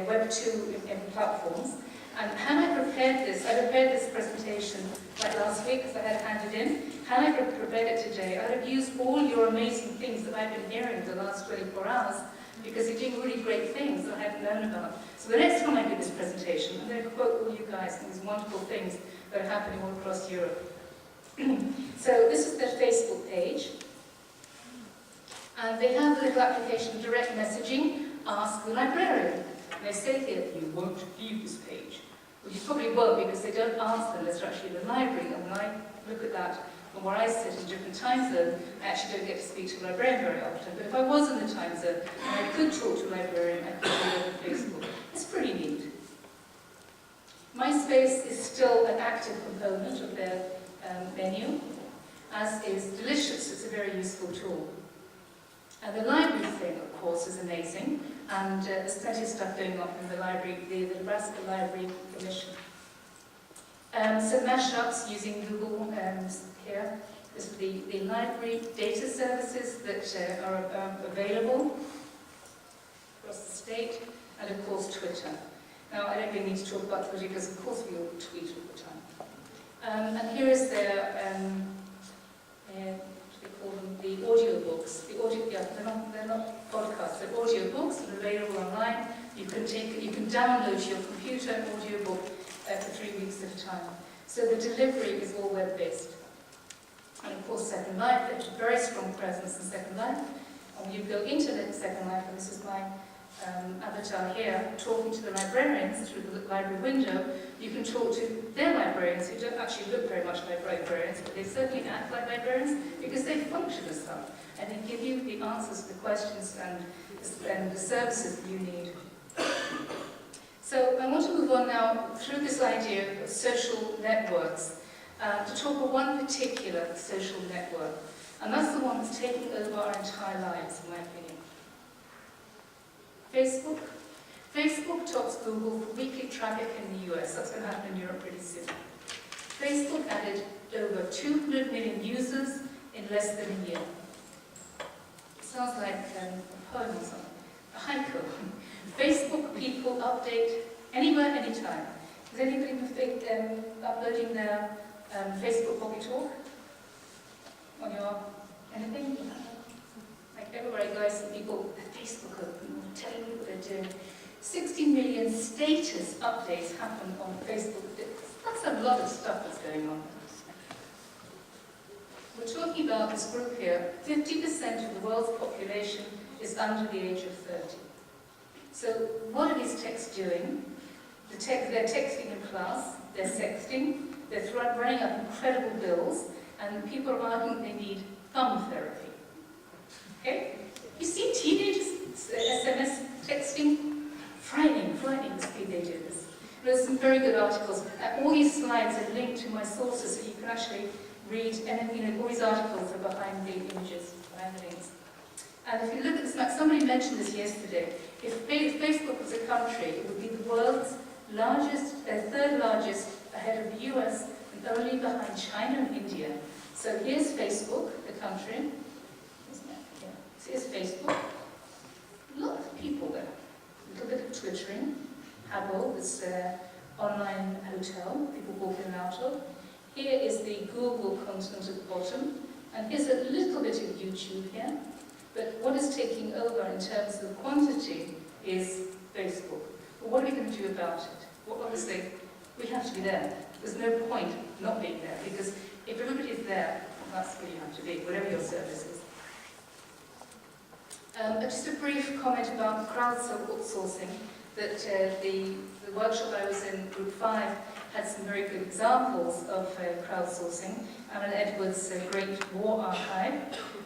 Web 2 platforms. And had I prepared this, I prepared this presentation like last week because I had it handed in. Had I prepared it today, I would have used all your amazing things that I've been hearing the last 24 hours, because you're doing really great things that I hadn't known about. So the next time I do this presentation, I'm going to quote all you guys on these wonderful things that are happening all across Europe. So this is their Facebook page. And they have a little application, direct messaging, ask the librarian. And they say here, you won't leave this page. Well, you probably won't, because they don't answer unless they're actually in the library. And when I look at that from where I sit in different time zones, I actually don't get to speak to a librarian very often. But if I was in the time zone and I could talk to a librarian, I could do it on Facebook. It's pretty neat. MySpace is still an active component of their menu, as is Delicious. It's a very useful tool. And the library thing, of course, is amazing, and there's plenty of stuff going on in the library, the Nebraska Library Commission. Some mashups using Google here. This is the library data services that are available across the state, and of course Twitter. Now, I don't really need to talk about Twitter because, of course, we all tweet all the time. And here is their the audiobooks. They're not podcasts, they're audiobooks that are available online. You can download to your computer an audiobook for 3 weeks at a time. So the delivery is all web-based. And of course, Second Life, there's a very strong presence in Second Life. And when you go into Second Life, and this is my avatar here, talking to the librarians through the library window, you can talk to their librarians who don't actually look very much like librarians, but they certainly act like librarians because they function as such, and they give you the answers to the questions and the services that you need. So I want to move on now through this idea of social networks to talk about one particular social network, and that's the one that's taking over our entire lives, in my opinion. Facebook. Facebook tops Google for weekly traffic in the US. That's going to happen in Europe pretty soon. Facebook added over 200 million users in less than a year. Sounds like a poem or something. A haiku. Facebook people update anywhere, anytime. Is anybody uploading their Facebook Pocket Talk on your anything? Like everybody guys and people at Facebook are telling you what they're doing. 60 million status updates happen on Facebook. That's a lot of stuff that's going on. We're talking about this group here. 50% of the world's population is under the age of 30. So what are these techs doing? They're texting in class, they're sexting, they're running up incredible bills, and people are arguing they need thumb therapy. Okay? You see teenagers SMS texting? Frightening the speed they do this. There's some very good articles. All these slides are linked to my sources so you can actually read, and all these articles are behind the images, behind the links. And if you look at this map, somebody mentioned this yesterday. If Facebook was a country, it would be the world's largest, third largest, ahead of the US, and only behind China and India. So here's Facebook, the country. So here's Facebook. A lot of people there. A little bit of twittering. Habbo, this online hotel people walk in and out of. Here is the Google continent at the bottom, And here's a little bit of YouTube here. But what is taking over in terms of quantity is Facebook. But what are we going to do about it? Well, obviously, we have to be there. There's no point not being there, because if everybody is there, that's where you have to be, whatever your service is. Just a brief comment about crowdsourcing, that the workshop I was in, Group 5, had some very good examples of crowdsourcing. Alan Edwards' Great War Archive,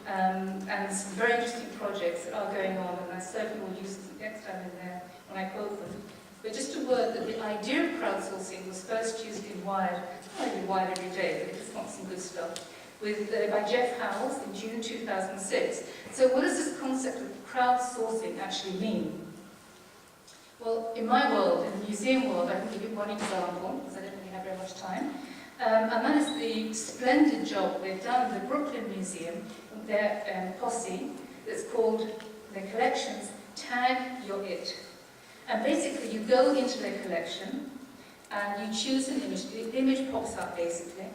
and some very interesting projects that are going on, and I certainly will use some next time in there when I quote them. But just a word that the idea of crowdsourcing was first used in Wired, I read Wired every day, but it's got some good stuff, by Jeff Howells in June 2006. So what does this concept of crowdsourcing actually mean? Well, in my world, in the museum world, I can give you one example, because I don't really have very much time. And that is the splendid job they've done in the Brooklyn Museum, their posse, that's called their collections, Tag Your It. And basically, you go into their collection, and you choose an image. The image pops up, basically.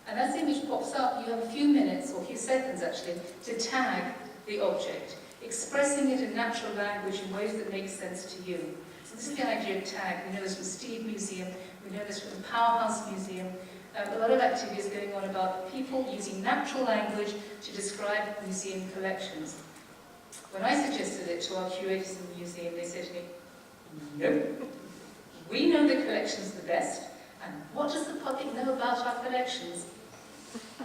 And as the image pops up, you have a few minutes, or a few seconds, actually, to tag the object, expressing it in natural language in ways that make sense to you. So this is the idea of tag. We know this from Steve Museum, we know this from the Powerhouse Museum. A lot of activities going on about people using natural language to describe museum collections. When I suggested it to our curators in the museum, they said to me, "No, we know the collections the best, and what does the public know about our collections?"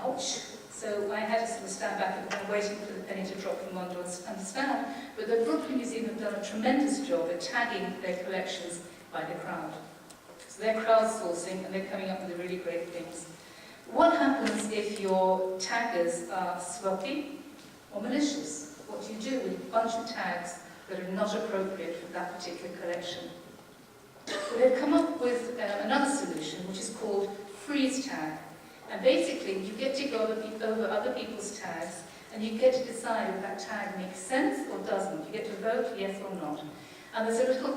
Ouch. So I had to sort of stand back and I'm waiting for the penny to drop from one to understand. But the Brooklyn Museum have done a tremendous job at tagging their collections by the crowd. So they're crowdsourcing and they're coming up with really great things. What happens if your taggers are sloppy or malicious? What do you do with a bunch of tags that are not appropriate for that particular collection? Well, they've come up with another solution, which is called freeze tag. And basically, you get to go over other people's tags, and you get to decide if that tag makes sense or doesn't. You get to vote yes or not. And there's a little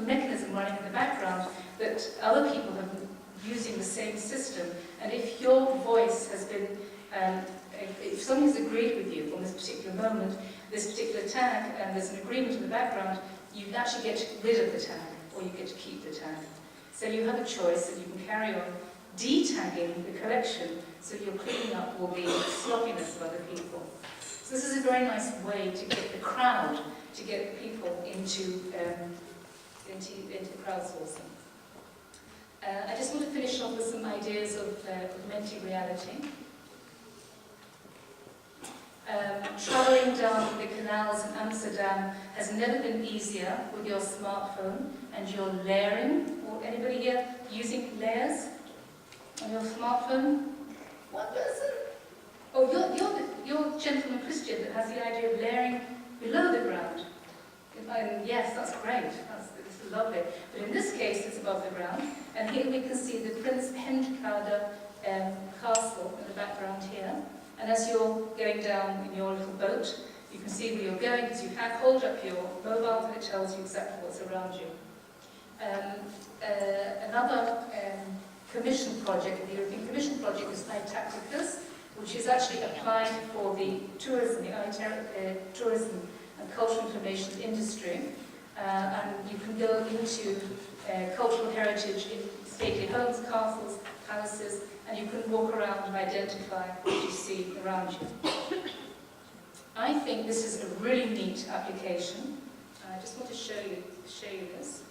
mechanism running in the background that other people have been using the same system. And if your voice has been, if somebody's agreed with you on this particular moment, this particular tag, and there's an agreement in the background, you actually get rid of the tag, or you get to keep the tag. So you have a choice, and you can carry on de-tagging the collection, so your cleaning up will be sloppiness of other people. So this is a very nice way to get the crowd, to get people into crowdsourcing. I just want to finish off with some ideas of augmented reality. Travelling down the canals in Amsterdam has never been easier with your smartphone and your layering. Or anybody here using layers on your smartphone? One person? Oh, you're gentleman Christian that has the idea of layering below the ground. And yes, that's great. It's lovely. But in this case, it's above the ground. And here we can see the Prince Pentkade castle in the background here. And as you're going down in your little boat, you can see where you're going because you can hold up your mobile and it tells you exactly what's around you. Another commission project, the European Commission project, is iTacticus, which is actually applied for the tourism, tourism and cultural information industry. And you can go into cultural heritage in stately homes, castles, palaces, and you can walk around and identify what you see around you. I think this is a really neat application. I just want to show you this.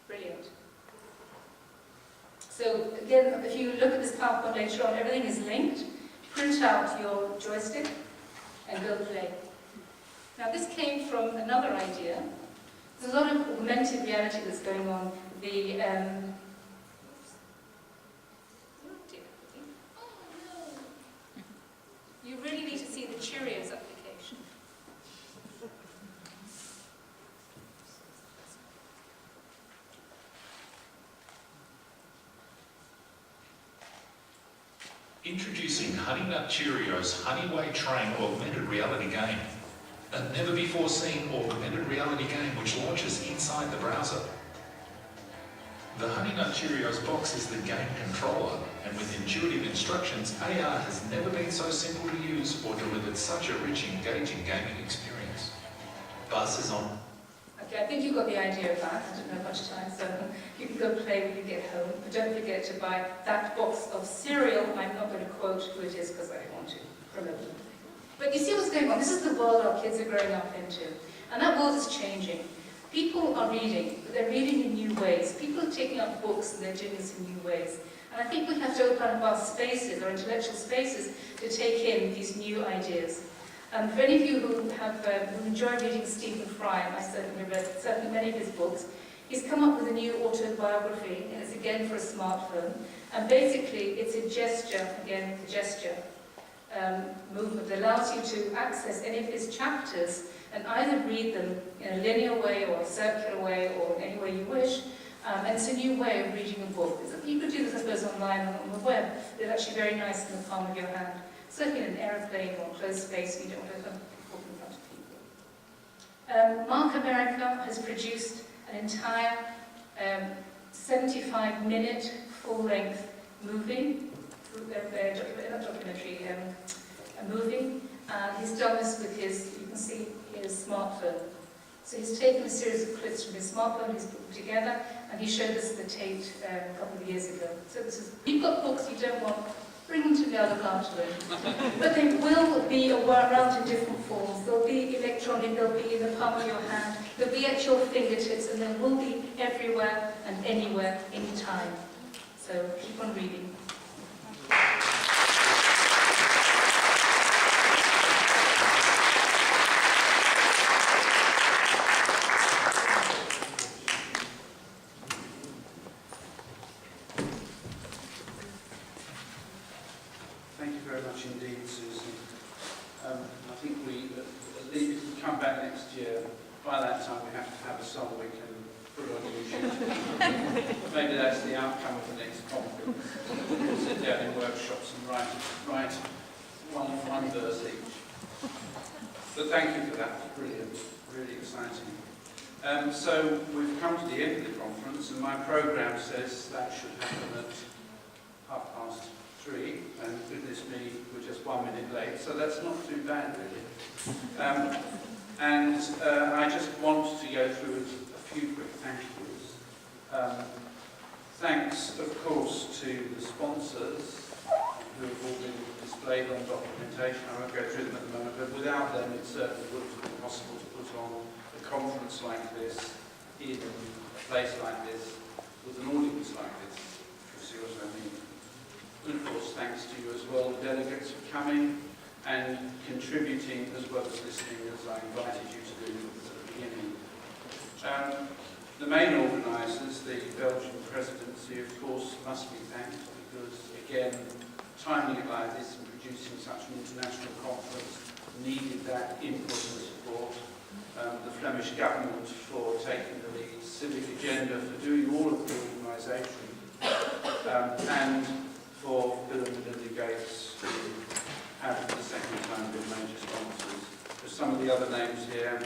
Brilliant. So again, if you look at this PowerPoint later on, everything is linked. Print out your joystick and go play. Now this came from another idea. There's a lot of augmented reality that's going on. You really need to see the Cheerios application.
Introducing Honey Nut Cheerios Honeyway Train augmented reality game. A never-before-seen augmented reality game which launches inside the browser. The Honey Nut Cheerios box is the game controller, and with intuitive instructions, AR has never been so simple to use or delivered such a rich, engaging gaming experience. Buzz is on.
Okay, I think you got the idea of that. I don't have much time, so you can go play when you get home. But don't forget to buy that box of cereal. I'm not going to quote who it is because I don't want to promote it. But you see what's going on. This is the world our kids are growing up into. And that world is changing. People are reading, but they're reading in new ways. People are taking up books and they're doing this in new ways. And I think we have to open up our spaces, our intellectual spaces, to take in these new ideas. For any of you who enjoy reading Stephen Fry, and I certainly read many of his books, he's come up with a new autobiography, and it's again for a smartphone. And basically, it's a gesture, again, the gesture movement that allows you to access any of his chapters and either read them in a linear way or a circular way or any way you wish. And it's a new way of reading a book. You could do this, I suppose, online or on the web. It's actually very nice in the palm of your hand. Certainly in an aeroplane or closed space, you don't want to have a book in front of people. Mark America has produced an entire 75-minute full-length movie, a movie, and he's done this with his, you can see, his smartphone. So he's taken a series of clips from his smartphone, he's put them together, and he showed us the Tate a couple of years ago. So this is, you've got books you don't want, bring them to the other afternoon. But they will be around in different forms. They'll be electronic, they'll be in the palm of your hand, they'll be at your fingertips, and they will be everywhere and anywhere, anytime. So keep on reading.
Thank you very much indeed, Susan. I think at least if we come back next year, by that time we have to have a song we can put on YouTube. Maybe that's the outcome of the next conference. We'll sit down in workshops and write one verse each. But thank you for that, brilliant, really exciting. So we've come to the end of the conference, and my programme says that should happen at 3:30, and goodness me, we're just 1 minute late, so that's not too bad really. I just want to go through a few quick thank yous. Thanks, of course, to the sponsors who have all been displayed on documentation. I won't go through them at the moment, but without them it certainly wouldn't have been possible to put on a conference like this, in a place like this, with an audience like this, if you see what I mean. And of course, thanks to you as well, the delegates, for coming and contributing as well as listening, as I invited you to do at the beginning. The main organisers, the Belgian presidency, of course, must be thanked because, again, timing it like this and producing such an international conference needed that input and support. The Flemish government for taking the lead, civic agenda for doing all of the organisation, and for Bill and Melinda Gates, who have for the second time been major sponsors. There's some of the other names here,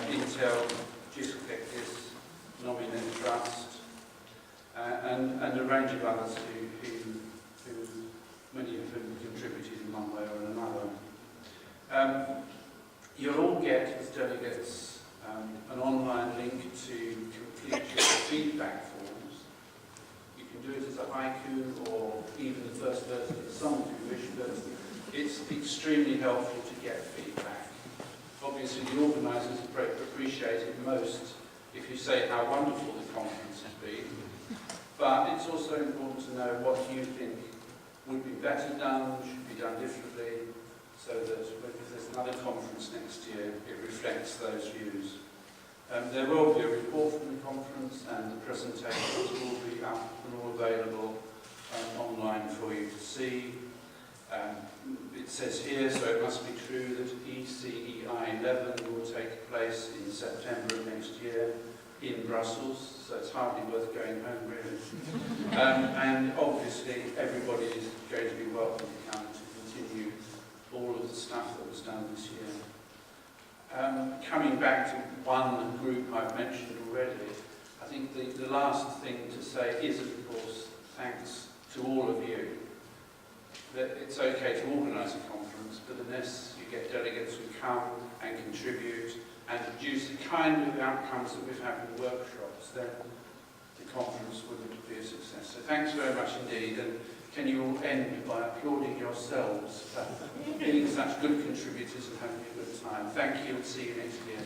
Intel, Gisclectis, Nominate Trust, and a range of others who many of whom contributed in one way or another. You'll all get, as delegates, an online link to complete your feedback forms. You can do it as a haiku or even the first verse of the song if you wish, but it's extremely helpful to get feedback. Obviously, the organisers appreciate it most if you say how wonderful the conference has been, but it's also important to know what you think would be better done, should be done differently, so that if there's another conference next year, it reflects those views. There will be a report from the conference, and the presentations will be up and all available online for you to see. It says here, so it must be true, that ECEI10 will take place in September of next year in Brussels, so it's hardly worth going home, really. And obviously, everybody is going to be welcome to come to continue all of the stuff that was done this year. Coming back to one group I've mentioned already, I think the last thing to say is, of course, thanks to all of you. That it's okay to organise a conference, but unless you get delegates who come and contribute and produce the kind of outcomes that we've had in the workshops, then the conference wouldn't be a success. So thanks very much indeed, and can you all end by applauding yourselves for being such good contributors and having a good time. Thank you, and see you next year.